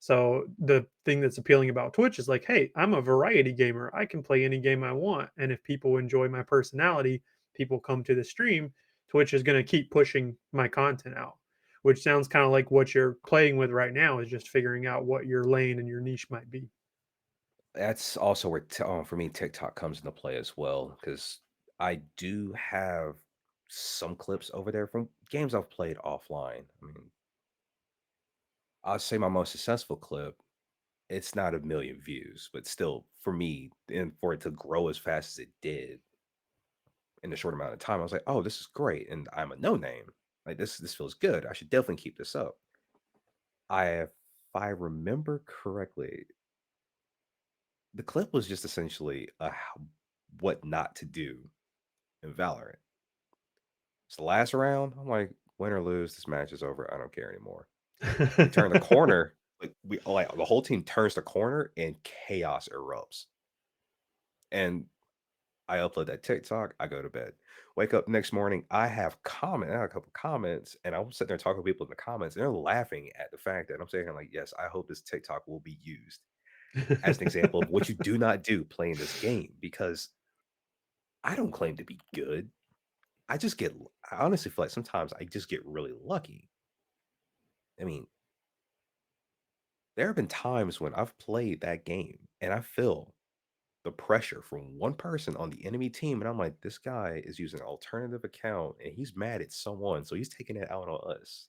So the thing that's appealing about Twitch is like, hey, I'm a variety gamer. I can play any game I want. And if people enjoy my personality, people come to the stream, Twitch is going to keep pushing my content out, which sounds kind of like what you're playing with right now is just figuring out what your lane and your niche might be. That's also where, for me, TikTok comes into play as well, because I do have some clips over there from games I've played offline. I mean, I'll say my most successful clip, it's not a million views, but still for me, and for it to grow as fast as it did in a short amount of time, I was like, oh, this is great. And I'm a no name. Like this feels good. I should definitely keep this up. If I remember correctly, the clip was just essentially what not to do in Valorant. It's the last round. I'm like, win or lose, this match is over. I don't care anymore. We turn the corner. Like we like the whole team turns the corner and chaos erupts. And I upload that TikTok. I go to bed. Wake up next morning. I had a couple comments, and I was sitting there talking to people in the comments, and they're laughing at the fact that I'm saying like, yes, I hope this TikTok will be used as an example of what you do not do playing this game because I don't claim to be good. I just get, I honestly feel like sometimes I just get really lucky. I mean, there have been times when I've played that game and I feel the pressure from one person on the enemy team, and I'm like, this guy is using an alternative account and he's mad at someone, so he's taking it out on us.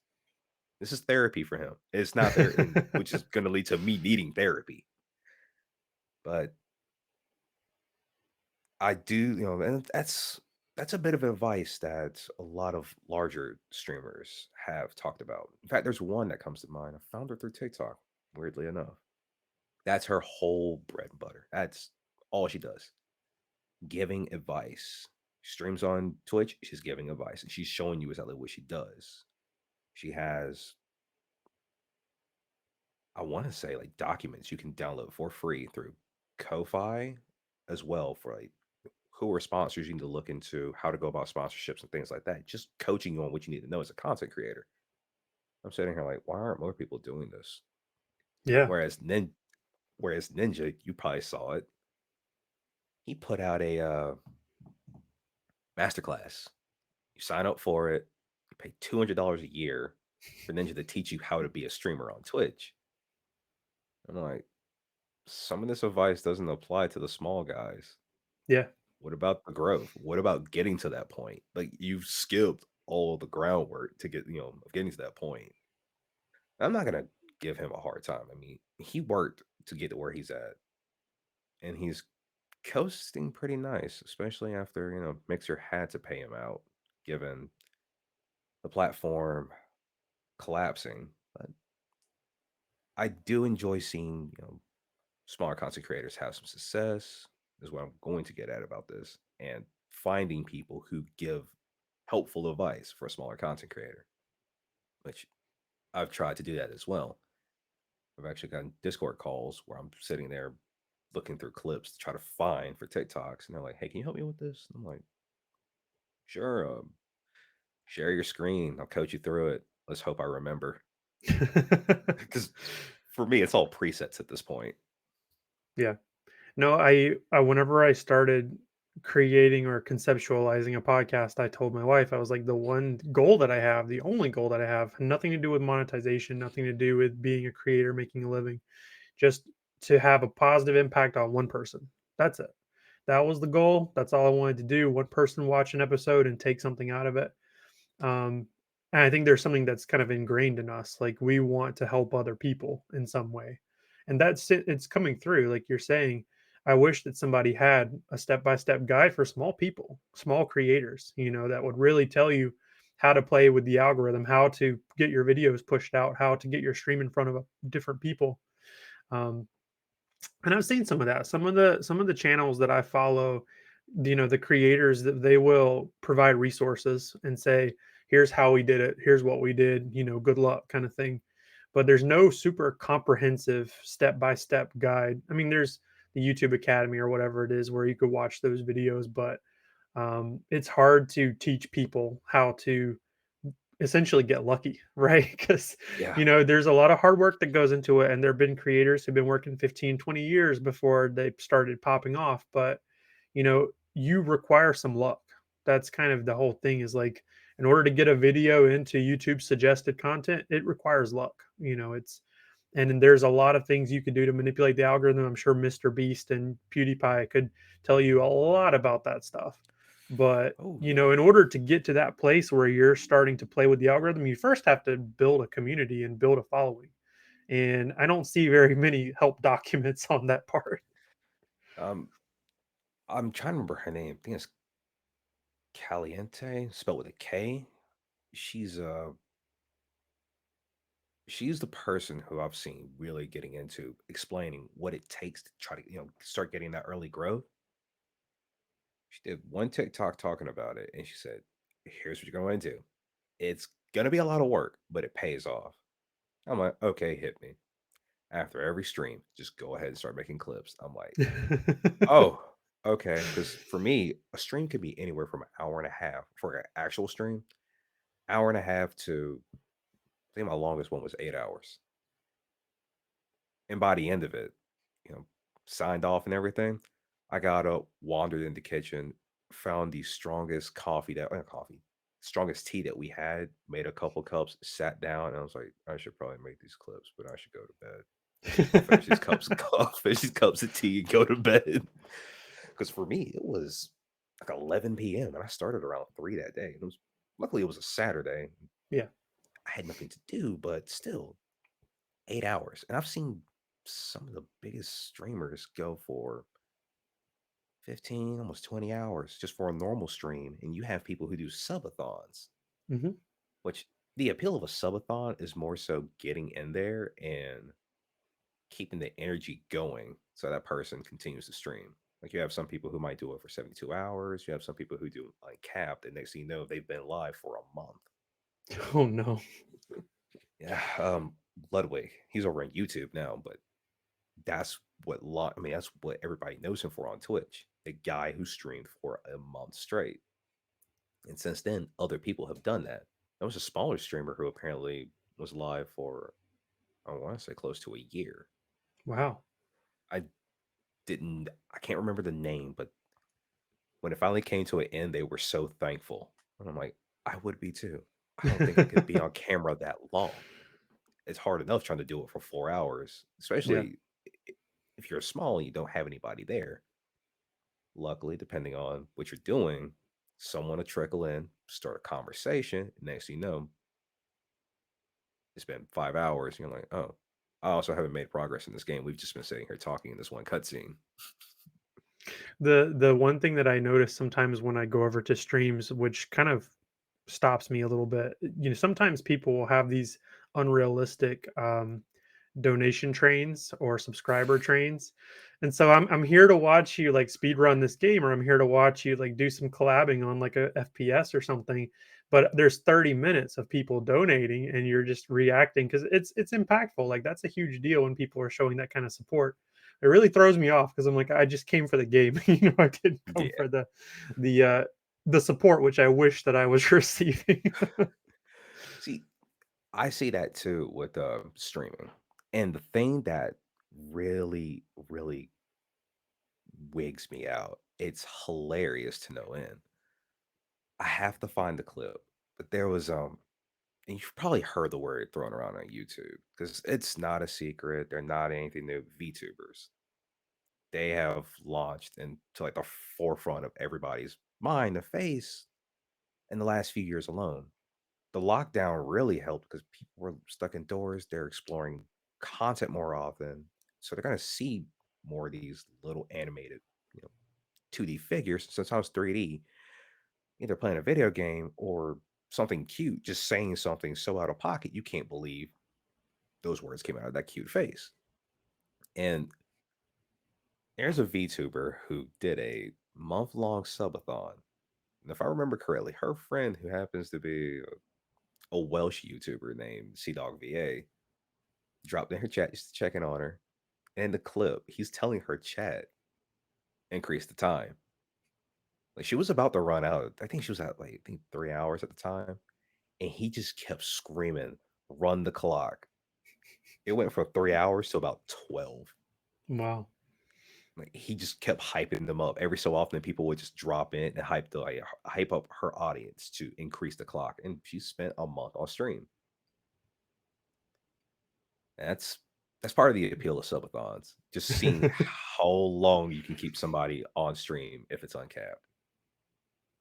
This is therapy for him. It's not there, and which is going to lead to me needing therapy. But I do, and that's a bit of advice that a lot of larger streamers have talked about. In fact, there's one that comes to mind. I found her through TikTok, weirdly enough. That's her whole bread and butter. That's all she does. Giving advice. Streams on Twitch, she's giving advice and she's showing you exactly what she does. She has, I want to say, like documents you can download for free through Ko-Fi as well for like who are sponsors you need to look into, how to go about sponsorships and things like that. Just coaching you on what you need to know as a content creator. I'm sitting here like, why aren't more people doing this? Yeah. Whereas Ninja, you probably saw it. He put out a masterclass. You sign up for it, you pay $200 a year for Ninja to teach you how to be a streamer on Twitch. I'm like, some of this advice doesn't apply to the small guys. Yeah. What about the growth? What about getting to that point? Like you've skipped all the groundwork to get, of getting to that point. I'm not gonna give him a hard time. I mean, he worked to get to where he's at, and he's coasting pretty nice, especially after Mixer had to pay him out, given the platform collapsing. But I do enjoy seeing smaller content creators have some success. Is what I'm going to get at about this, and finding people who give helpful advice for a smaller content creator, which I've tried to do that as well. I've actually gotten Discord calls where I'm sitting there looking through clips to try to find for TikToks, and they're like, "Hey, can you help me with this?" And I'm like, "Sure. Share your screen. I'll coach you through it. Let's hope I remember." Because for me, it's all presets at this point. Yeah. No, I whenever I started creating or conceptualizing a podcast, I told my wife, I was like, the one goal that I have, the only goal that I have, nothing to do with monetization, nothing to do with being a creator, making a living, just to have a positive impact on one person. That's it. That was the goal. That's all I wanted to do. One person watch an episode and take something out of it. Um, and I think there's something that's kind of ingrained in us. Like we want to help other people in some way. And that's it. It's coming through. Like you're saying, I wish that somebody had a step by step guide for small people, small creators, that would really tell you how to play with the algorithm, how to get your videos pushed out, how to get your stream in front of different people. Um, and I've seen some of that. Some of the channels that I follow, the creators that they will provide resources and say, "Here's how we did it. Here's what we did. Good luck," kind of thing. But there's no super comprehensive step by step guide. I mean, there's the YouTube Academy or whatever it is where you could watch those videos, but it's hard to teach people how to essentially get lucky, right? Because Yeah. there's a lot of hard work that goes into it, and there have been creators who've been working 15, 20 years before they started popping off. But you require some luck. That's kind of the whole thing, is like, in order to get a video into YouTube suggested content, it requires luck. And then there's a lot of things you could do to manipulate the algorithm. I'm sure Mr. Beast and PewDiePie could tell you a lot about that stuff. But, Oh yeah. in order to get to that place where you're starting to play with the algorithm, you first have to build a community and build a following. and I don't see very many help documents on that part. Um, I'm trying to remember her name. I think it's Caliente, spelled with a K. She's uh she's the person who I've seen really getting into explaining what it takes to try to, start getting that early growth. She did one TikTok talking about it, and she said, "Here's what you're going to do. It's gonna be a lot of work, but it pays off." I'm like, "Okay, hit me." After every stream, just go ahead and start making clips. I'm like, "Oh, okay." Because for me, a stream could be anywhere from an hour and a half for an actual stream, hour and a half to I think my longest one was 8 hours. And by the end of it, you know, signed off and everything, I got up, wandered in the kitchen, found the strongest strongest tea that we had, made a couple cups, sat down, and I was like, I should probably make these clips, but I should go to bed. I'll finish these cups, I'll finish these cups of tea and go to bed. Because for me, it was like 11 p.m. and I started around 3 that day. It was luckily it was a Saturday. Yeah. I had nothing to do, but still, 8 hours. And I've seen some of the biggest streamers go for 15, almost 20 hours just for a normal stream. And you have people who do subathons, Hmm. which the appeal of a subathon is more so getting in there and keeping the energy going so that person continues to stream. Like you have some people who might do it for 72 hours. You have some people who do uncapped. And next thing you know, they've been live for a month. Oh no. Yeah. Ludwig, he's over on YouTube now, but that's what everybody knows him for on Twitch. A guy who streamed for a month straight. And since then, other people have done that. There was a smaller streamer who apparently was live for, I want to say close to a year. Wow. I I can't remember the name, but when it finally came to an end, they were so thankful. And I'm like, I would be too. I don't think I could be on camera that long. It's hard enough trying to do it for 4 hours, Yeah. especially if you're small and you don't have anybody there. Luckily, depending on what you're doing, someone will trickle in, start a conversation. Next thing you know, it's been 5 hours. And you're like, oh, I also haven't made progress in this game. We've just been sitting here talking in this one cutscene. The one thing that I notice sometimes when I go over to streams, which kind of stops me a little bit, sometimes people will have these unrealistic donation trains or subscriber trains. And so I'm here to watch you like speed run this game, or I'm here to watch you like do some collabing on like a FPS or something. But there's 30 minutes of people donating and you're just reacting because it's impactful. Like that's a huge deal when people are showing that kind of support. It really throws me off because I'm like, I just came for the game. I didn't come Yeah. for the the support which I wish that I was receiving. See, I see that too with streaming. And the thing that really, really wigs me out, it's hilarious to no end. I have to find the clip, but there was and you've probably heard the word thrown around on YouTube because it's not a secret. They're not anything new. VTubers. They have launched into like the forefront of everybody's mind, the face in the last few years alone. The lockdown really helped because people were stuck indoors. They're exploring content more often. So they're going to see more of these little animated, you know, 2D figures. Since I was 3D, either playing a video game or something cute, just saying something so out of pocket, you can't believe those words came out of that cute face. And there's a VTuber who did a month-long subathon. And if I remember correctly, her friend, who happens to be a Welsh YouTuber named CDogVA, dropped in her chat just checking on her. And in the clip, he's telling her chat, increase the time. Like she was about to run out. I think she was at like I think 3 hours at the time. And he just kept screaming, run the clock. It went from 3 hours to about 12. Wow. Like he just kept hyping them up. Every so often, people would just drop in and hype up her audience to increase the clock. And she spent a month on stream. That's that's part of the appeal of subathons. Just seeing how long you can keep somebody on stream if it's uncapped.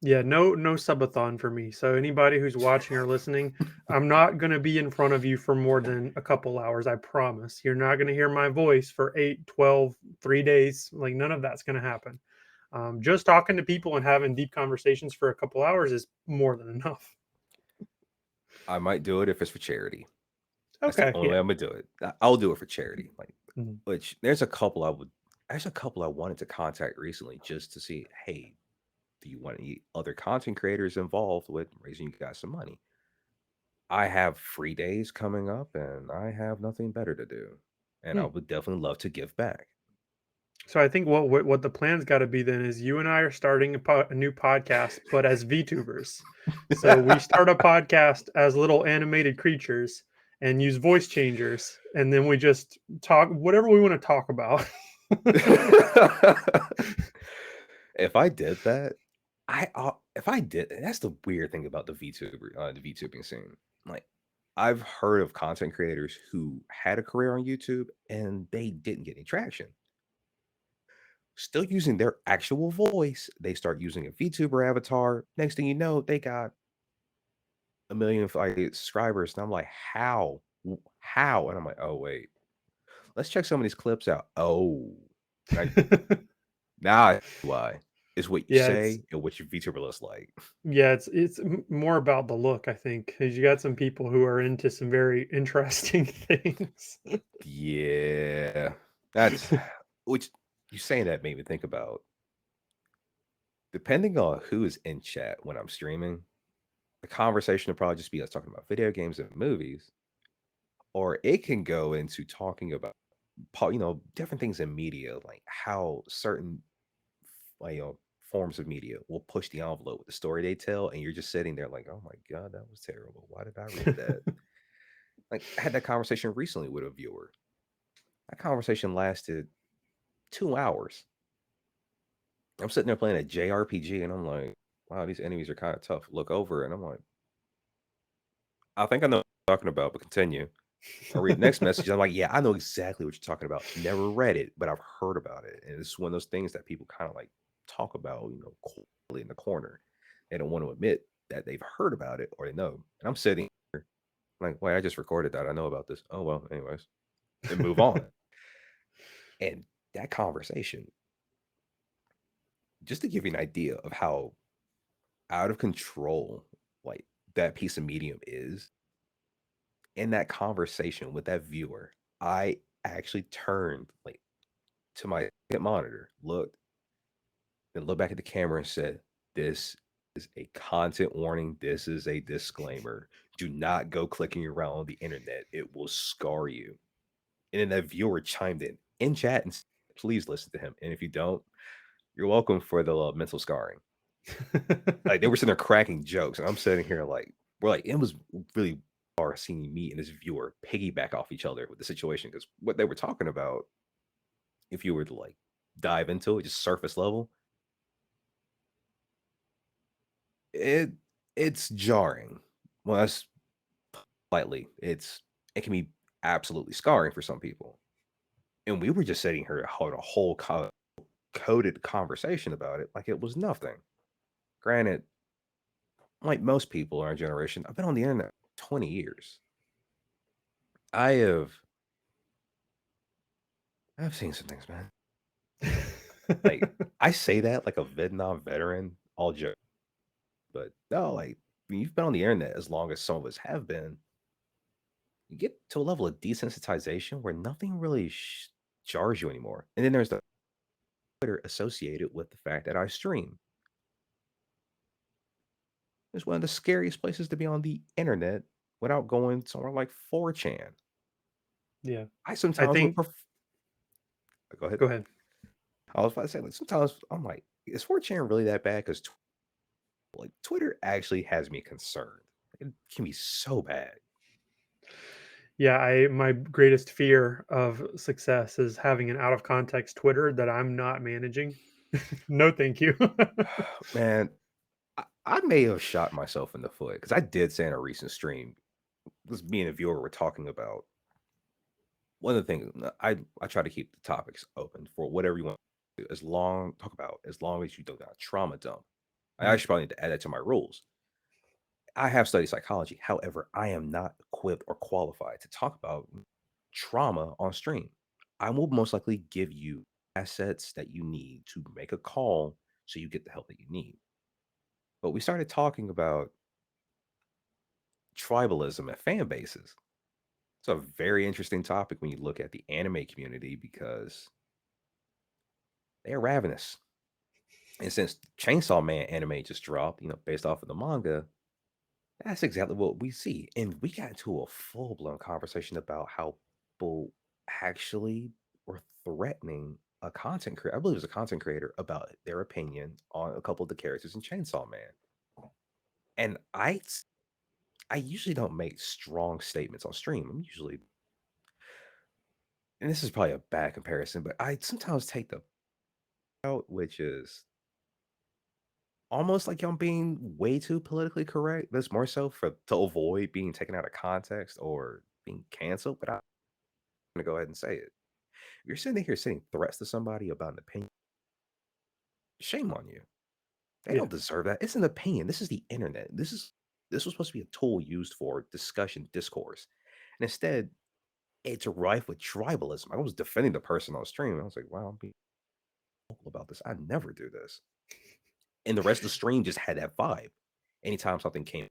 Yeah, no subathon for me. So anybody who's watching or listening, I'm not going to be in front of you for more than a couple hours, I promise. You're not going to hear my voice for 8, 12, 3 days. Like none of that's going to happen. Just talking to people and having deep conversations for a couple hours is more than enough. I might do it if it's for charity. That's the Okay, only yeah. way I'm gonna do it. I'll do it for charity. Like, Mhm. which there's a couple I would. There's a couple I wanted to contact recently just to see. Hey, do you want any other content creators involved with raising you guys some money? I have free days coming up, and I have nothing better to do, and I Hmm. would definitely love to give back. So I think what the plan's got to be then is you and I are starting a new podcast, but as VTubers. So we start a podcast as little animated creatures and use voice changers, and then we just talk whatever we want to talk about. If I did that, if I did, that's the weird thing about the VTubing scene. Like, I've heard of content creators who had a career on YouTube and they didn't get any traction. Still using their actual voice, they start using a VTuber avatar. Next thing you know, they got a million subscribers, and I'm like, how? How? And I'm like, oh wait, let's check some of these clips out. Oh, now, now I see why. It's what you Yeah, it's say and what your VTuber looks like. more about the look, I think, because you got some people who are into some very interesting things. Yeah, that's which you saying that made me think about. Depending on who is in chat when I'm streaming, the conversation will probably just be us talking about video games and movies, or it can go into talking about different things in media, like how certain like, forms of media will push the envelope with the story they tell, and you're just sitting there like, oh my god, that was terrible. Why did I read that? Like, I had that conversation recently with a viewer. That conversation lasted 2 hours. I'm sitting there playing a JRPG, and I'm like, wow, these enemies are kind of tough. Look over, and I'm like, I think I know what you're talking about, but continue. I read the next message. I'm like, yeah, I know exactly what you're talking about. Never read it, but I've heard about it. And it's one of those things that people kind of like talk about, quietly in the corner. They don't want to admit that they've heard about it or they know. And I'm sitting like, wait, I just recorded that. I know about this. Oh, well, anyways, and move on. And that conversation, just to give you an idea of how out of control like that piece of medium is, in that conversation with that viewer, I actually turned like to my monitor, looked, then looked back at the camera and said, this is a content warning. This is a disclaimer. Do not go clicking around on the internet. It will scar you. And then that viewer chimed in chat and said, please listen to him. And if you don't, you're welcome for the mental scarring. Like, they were sitting there cracking jokes, and I'm sitting here like, we're like, it was really bizarre seeing me and this viewer piggyback off each other with the situation because what they were talking about, if you were to like dive into it, just surface level, it it's jarring. Well, that's slightly. It can be absolutely scarring for some people. And we were just sitting here having a whole coded conversation about it like it was nothing. Granted, like most people in our generation, I've been on the internet 20 years. I have I've seen some things, man. Like, I say that like a Vietnam veteran, all joke, but no, like when you've been on the internet as long as some of us have been, you get to a level of desensitization where nothing really jars you anymore. And then there's the Twitter associated with the fact that I stream. It's one of the scariest places to be on the internet without going somewhere like 4chan. Yeah. I I sometimes would think go ahead. go ahead. I was about to say, like, sometimes I'm like, is 4chan really that bad? Because like Twitter actually has me concerned. It can be so bad. Yeah, I my greatest fear of success is having an out of context Twitter that I'm not managing. No, thank you. Man, I may have shot myself in the foot because I did say in a recent stream, this me and a viewer were talking about one of the things. I try to keep the topics open for whatever you want to do, as long as you do not trauma dump. I actually probably need to add that to my rules. I have studied psychology. However, I am not equipped or qualified to talk about trauma on stream. I will most likely give you assets that you need to make a call so you get the help that you need. But we started talking about tribalism and fan bases. It's a very interesting topic when you look at the anime community because they're ravenous. And since Chainsaw Man anime just dropped, based off of the manga, that's exactly what we see. And we got into a full blown conversation about how people actually were threatening a content creator. I believe it was a content creator about their opinion on a couple of the characters in Chainsaw Man. And I usually don't make strong statements on stream. I'm usually, and this is probably a bad comparison, but I sometimes take the out, which is almost like I'm being way too politically correct. That's more so for to avoid being taken out of context or being canceled. But I'm gonna go ahead and say it. If you're sitting here sending threats to somebody about an opinion, shame on you. They Yeah. don't deserve that. It's an opinion. This is the internet. This was supposed to be a tool used for discussion, discourse. And instead, it's rife with tribalism. I was defending the person on stream. I was like, wow, I'm being vocal about this. I never do this. And the rest of the stream just had that vibe. Anytime something came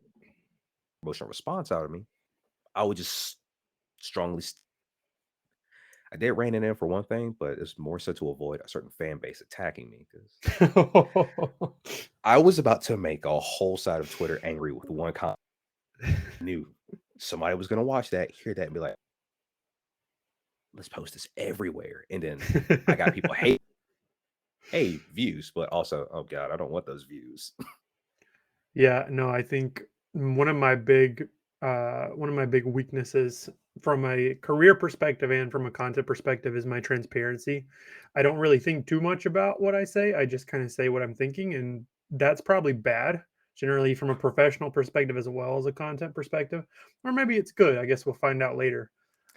emotional response out of me, I would just strongly. I did rein it in for one thing, but it's more so to avoid a certain fan base attacking me because I was about to make a whole side of Twitter angry with one comment. I knew somebody was going to watch that, hear that, and be like, let's post this everywhere. And then I got people hate, hey, views, but also, oh God, I don't want those views. Yeah, no, I think one of my big weaknesses from a career perspective and from a content perspective is my transparency. I don't really think too much about what I say. I just kind of say what I'm thinking, and that's probably bad generally from a professional perspective as well as a content perspective. Or maybe it's good. I guess we'll find out later.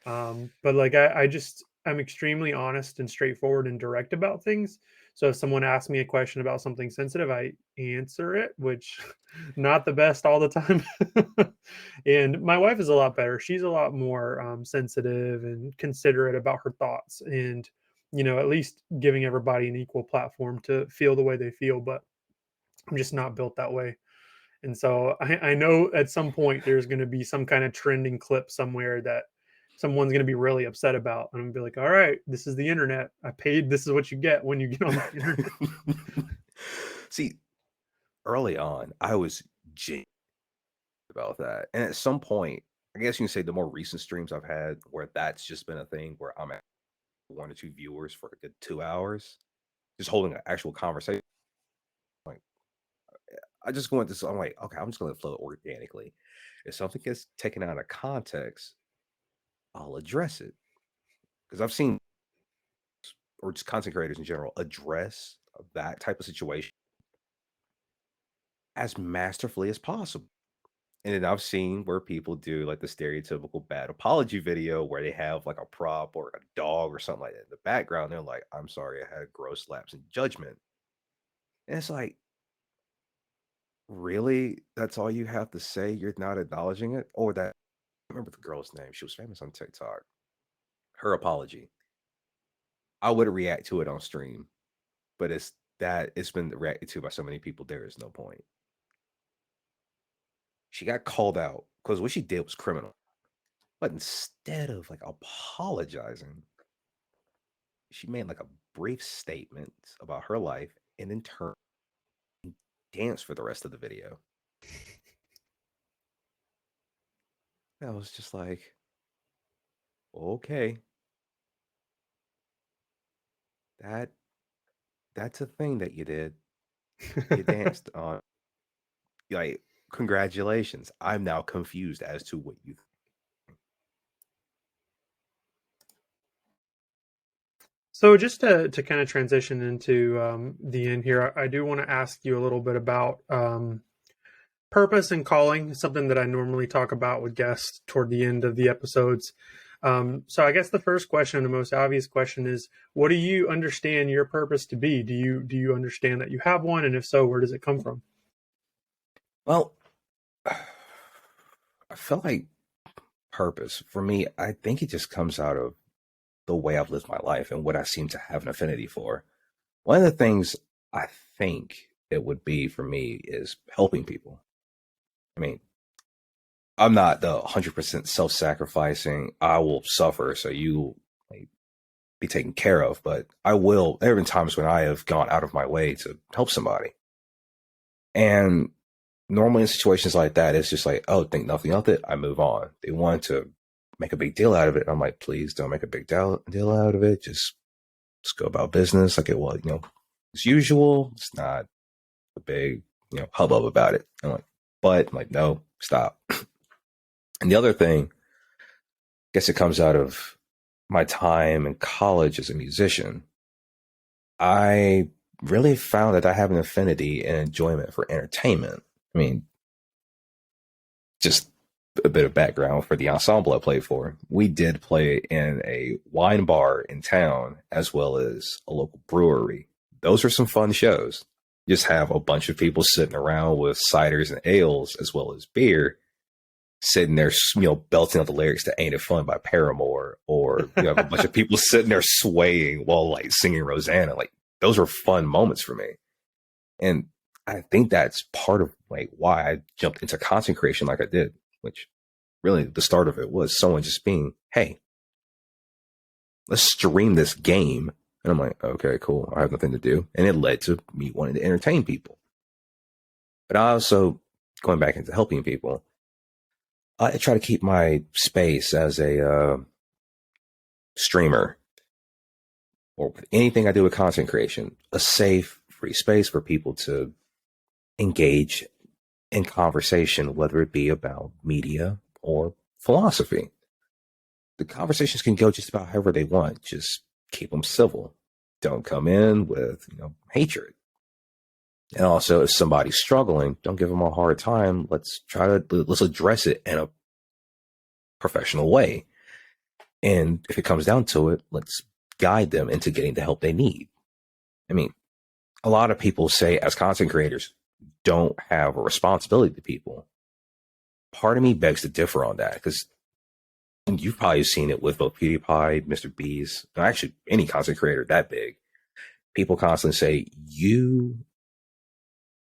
But like I'm extremely honest and straightforward and direct about things. So if someone asks me a question about something sensitive, I answer it, which not the best all the time. And my wife is a lot better. She's a lot more sensitive and considerate about her thoughts, and at least giving everybody an equal platform to feel the way they feel. But I'm just not built that way. And so I know at some point there's going to be some kind of trending clip somewhere that someone's going to be really upset about. And I'm going to be like, all right, this is the internet. I paid. This is what you get when you get on the internet. See, early on, I was genuine about that. And at some point, I guess you can say the more recent streams I've had where that's just been a thing where I'm at one or two viewers for a good 2 hours, just holding an actual conversation. Like, I just go into this, I'm like, okay, I'm just going to flow organically. If something gets taken out of context, I'll address it. Because I've seen, or just content creators in general, address that type of situation as masterfully as possible. And then I've seen where people do like the stereotypical bad apology video where they have like a prop or a dog or something like that in the background. They're like, I'm sorry, I had a gross lapse in judgment. And it's like, really? That's all you have to say? You're not acknowledging it? Or that, I remember the girl's name. She was famous on TikTok. Her apology. I would react to it on stream, but it's been reacted to by so many people, there is no point. She got called out because what she did was criminal. But instead of like apologizing, she made like a brief statement about her life and then turned and danced for the rest of the video. I was just like, okay, that that's a thing that you did. You danced on, like, congratulations. I'm now confused as to what you. So just to kind of transition into the end here, I do want to ask you a little bit about purpose and calling, something that I normally talk about with guests toward the end of the episodes. So I guess the first question, the most obvious question is, what do you understand your purpose to be? Do you understand that you have one? And if so, where does it come from? Well, I feel like purpose for me, I think it just comes out of the way I've lived my life and what I seem to have an affinity for. One of the things I think it would be for me is helping people. I mean, I'm not the 100% self-sacrificing, I will suffer so you like, be taken care of, but I will. There have been times when I have gone out of my way to help somebody. And normally in situations like that, it's just like, oh, think nothing of it. I move on. They want to make a big deal out of it. I'm like, please don't make a big deal out of it. Just go about business. Like, well, as usual, it's not a big, hubbub about it. I'm like, no, stop. And the other thing, I guess it comes out of my time in college as a musician. I really found that I have an affinity and enjoyment for entertainment. I mean, just a bit of background for the ensemble I played for. We did play in a wine bar in town as well as a local brewery. Those were some fun shows. Just have a bunch of people sitting around with ciders and ales as well as beer, sitting there, belting out the lyrics to "Ain't It Fun" by Paramore, or you have a bunch of people sitting there swaying while like singing Rosanna. Like those were fun moments for me, and I think that's part of like why I jumped into content creation like I did, which really the start of it was someone just being, hey, let's stream this game. And I'm like, okay, cool. I have nothing to do. And it led to me wanting to entertain people. But I also, going back into helping people, I try to keep my space as a streamer or with anything I do with content creation, a safe, free space for people to engage in conversation, whether it be about media or philosophy. The conversations can go just about however they want. Just keep them civil. Don't come in with, hatred. And also, if somebody's struggling, don't give them a hard time. Let's address it in a professional way. And if it comes down to it, let's guide them into getting the help they need. I mean, a lot of people say as content creators don't have a responsibility to people. Part of me begs to differ on that because you've probably seen it with both PewDiePie, Mr. Beast, actually any content creator that big. People constantly say, you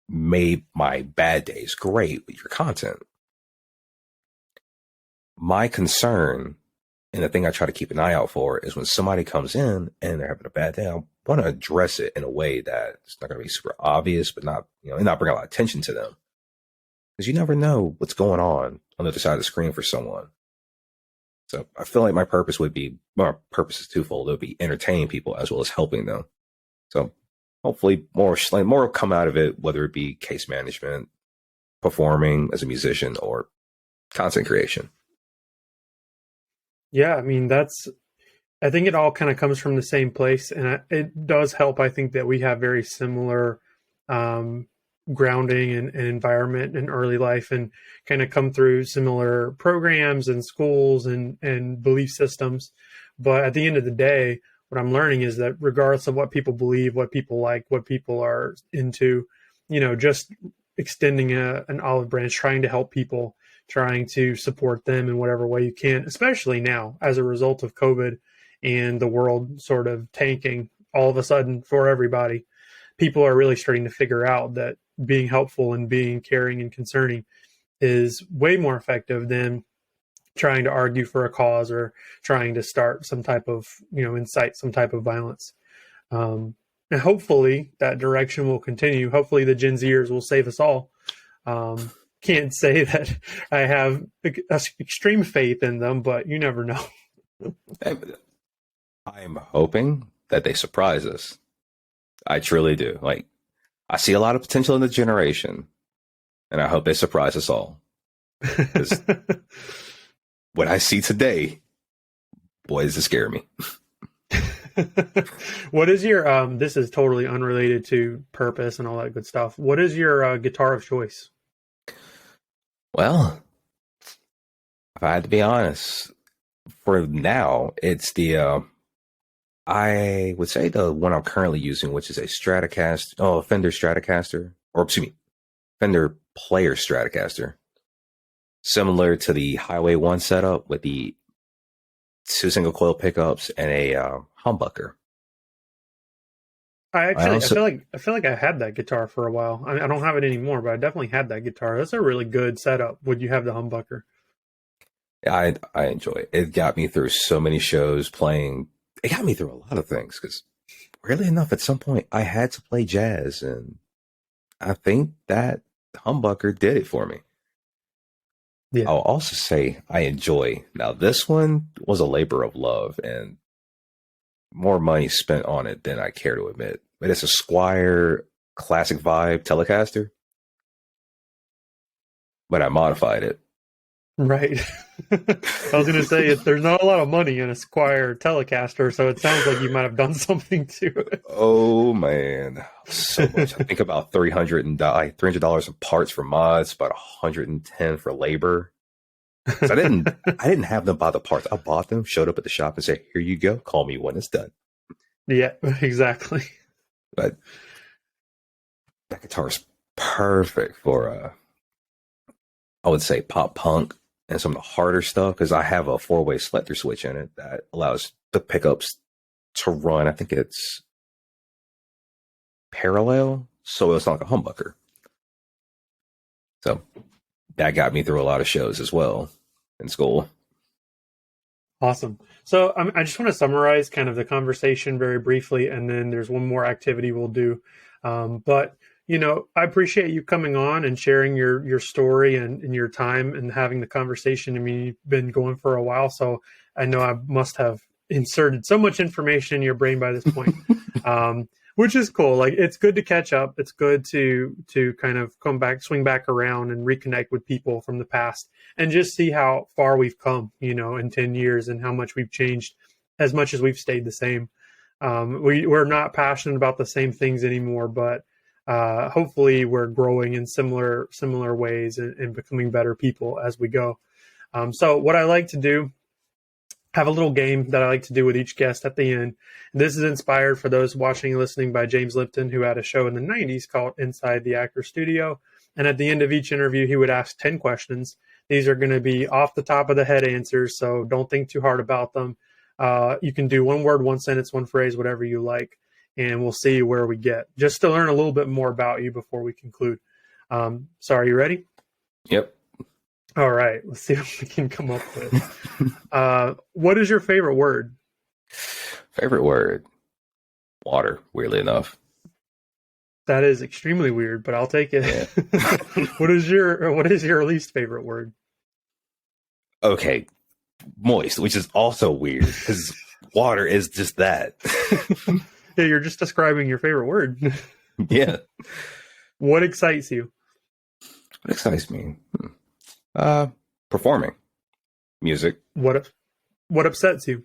made my bad days great with your content. My concern and the thing I try to keep an eye out for is when somebody comes in and they're having a bad day, I want to address it in a way that it's not going to be super obvious, but not, and not bring a lot of attention to them. Because you never know what's going on the other side of the screen for someone. So I feel like my purpose is twofold. It would be entertaining people as well as helping them. So hopefully more will come out of it, whether it be case management, performing as a musician, or content creation. Yeah, I mean, I think it all kind of comes from the same place, and it does help. I think that we have very similar grounding and environment in early life, and kind of come through similar programs and schools and belief systems. But at the end of the day, what I'm learning is that regardless of what people believe, what people like, what people are into, just extending an olive branch, trying to help people, trying to support them in whatever way you can, especially now as a result of COVID and the world sort of tanking all of a sudden for everybody. People are really starting to figure out that being helpful and being caring and concerning is way more effective than trying to argue for a cause or trying to start some type of, incite some type of violence. And hopefully that direction will continue. Hopefully the Gen Zers will save us all. Can't say that I have extreme faith in them, but you never know. I'm hoping that they surprise us. I truly do. Like, I see a lot of potential in the generation, and I hope they surprise us all. Because what I see today, boy, does it scare me. What is your this is totally unrelated to purpose and all that good stuff. What is your guitar of choice? Well, if I had to be honest, for now, it's the I would say the one I'm currently using, which is a Fender Stratocaster, or excuse me, Fender player Stratocaster, similar to the Highway 1 setup with the 2 single coil pickups and a humbucker. I I also feel like I had that guitar for a while. I don't have it anymore, but I definitely had that guitar. That's a really good setup. Would you have the humbucker? I enjoy it. It got me through so many shows playing. It got me through a lot of things because, really enough, at some point I had to play jazz, and I think that humbucker did it for me. Yeah. I'll also say I enjoy. Now, this one was a labor of love and more money spent on it than I care to admit. But it's a Squire Classic Vibe Telecaster, but I modified it. Right. I was going to say there's not a lot of money in a Squire Telecaster, so it sounds like you might have done something to Oh man, so much. I it. think about $300 of parts for mods, about 110 for labor. Because I didn't have them buy the parts. I bought them, showed up at the shop, and said, "Here you go. Call me when it's done." Yeah, exactly. But that guitar is perfect for I would say pop punk and some of the harder stuff because I have a 4-way selector switch in it that allows the pickups to run. I think it's parallel, so it's not like a humbucker. So that got me through a lot of shows as well in school. Awesome. So I just want to summarize kind of the conversation very briefly, and then there's one more activity we'll do. But I appreciate you coming on and sharing your story and your time and having the conversation. I mean, you've been going for a while, so I know I must have inserted so much information in your brain by this point, which is cool. Like it's good to catch up. It's good to kind of swing back around, and reconnect with people from the past, and just see how far we've come, in 10 years, and how much we've changed, as much as we've stayed the same. We're not passionate about the same things anymore, but hopefully we're growing in similar ways, and becoming better people as we go. So what I like to do, have a little game that I like to do with each guest at the end. This is inspired for those watching and listening by James Lipton, who had a show in the 90s called Inside the Actor Studio. And at the end of each interview, he would ask 10 questions. These are going to be off the top of the head answers, so don't think too hard about them. You can do one word, one sentence, one phrase, whatever you like, and we'll see where we get, just to learn a little bit more about you before we conclude. So are you ready? Yep. All right, let's see what we can come up with. What is your favorite word? Favorite word? Water, weirdly enough. That is extremely weird, but I'll take it. Yeah. What is your least favorite word? Okay, moist, which is also weird because water is just that. Yeah, you're just describing your favorite word. Yeah. What excites you? What excites me? Performing music. What upsets you?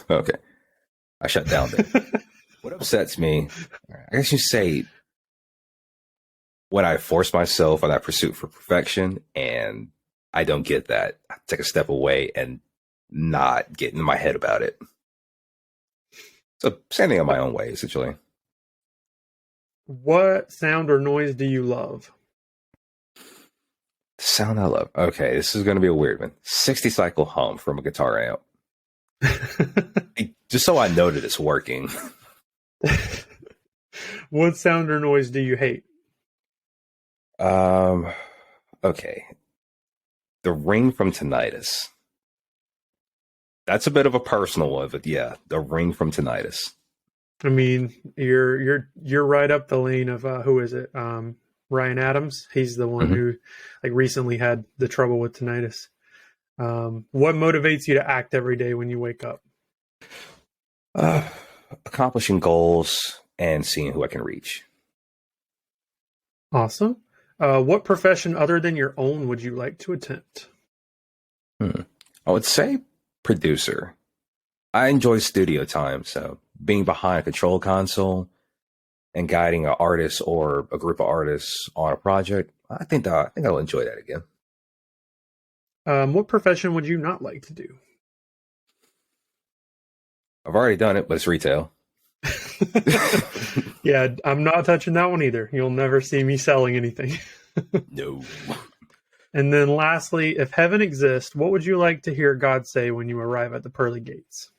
Okay, I shut down there. What upsets me? I guess you say when I force myself on that pursuit for perfection and I don't get that, I take a step away and not get in my head about it. So same thing on my own way, essentially. What sound or noise do you love? Sound I love. Okay, this is going to be a weird one. 60 cycle hum from a guitar amp. Just so I know that it's working. What sound or noise do you hate? Okay. The ring from Tinnitus. That's a bit of a personal one, but yeah, the ring from Tinnitus. I mean, you're right up the lane of who is it? Ryan Adams. He's the one who like recently had the trouble with tinnitus. What motivates you to act every day when you wake up? Accomplishing goals and seeing who I can reach. Awesome. What profession other than your own would you like to attempt? I would say producer. I enjoy studio time, so being behind a control console and guiding an artist or a group of artists on a project, I think I'll enjoy that again. What profession would you not like to do? I've already done it, but it's retail. Yeah, I'm not touching that one either. You'll never see me selling anything. No. And then lastly, if heaven exists, what would you like to hear God say when you arrive at the pearly gates?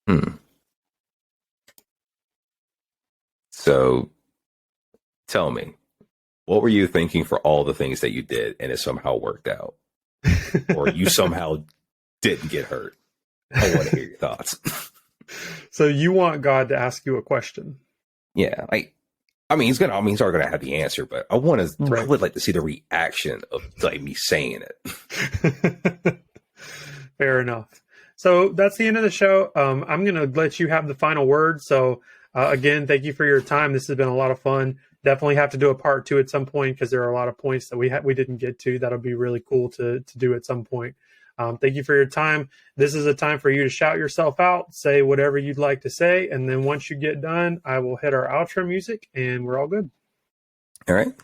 Hmm. So tell me, what were you thinking for all the things that you did and it somehow worked out? Or you somehow didn't get hurt? I want to hear your thoughts. So you want God to ask you a question. Yeah, he's already gonna have the answer, but I Right. would like to see the reaction of like me saying it. Fair enough. So that's the end of the show. I'm going to let you have the final word. So, again, thank you for your time. This has been a lot of fun. Definitely have to do a part two at some point because there are a lot of points that we didn't get to. That'll be really cool to do at some point. Thank you for your time. This is a time for you to shout yourself out, say whatever you'd like to say, and then once you get done, I will hit our outro music, and we're all good. All right.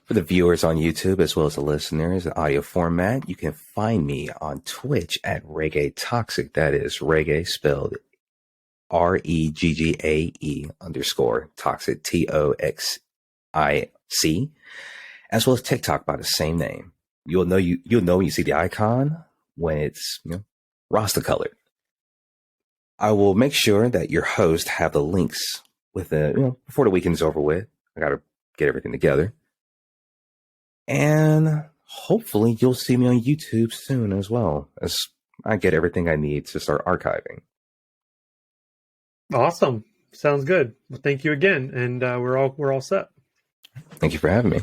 For the viewers on YouTube as well as the listeners, the audio format, you can find me on Twitch at Reggae Toxic. That is Reggae spelled REGGAE _ Toxic TOXIC, as well as TikTok by the same name. You'll know when you see the icon when it's Rasta colored. I will make sure that your host have the links with before the weekend's over with. I gotta get everything together. And hopefully you'll see me on YouTube soon as well, as I get everything I need to start archiving. Awesome. Sounds good. Well, thank you again, and we're all set. Thank you for having me.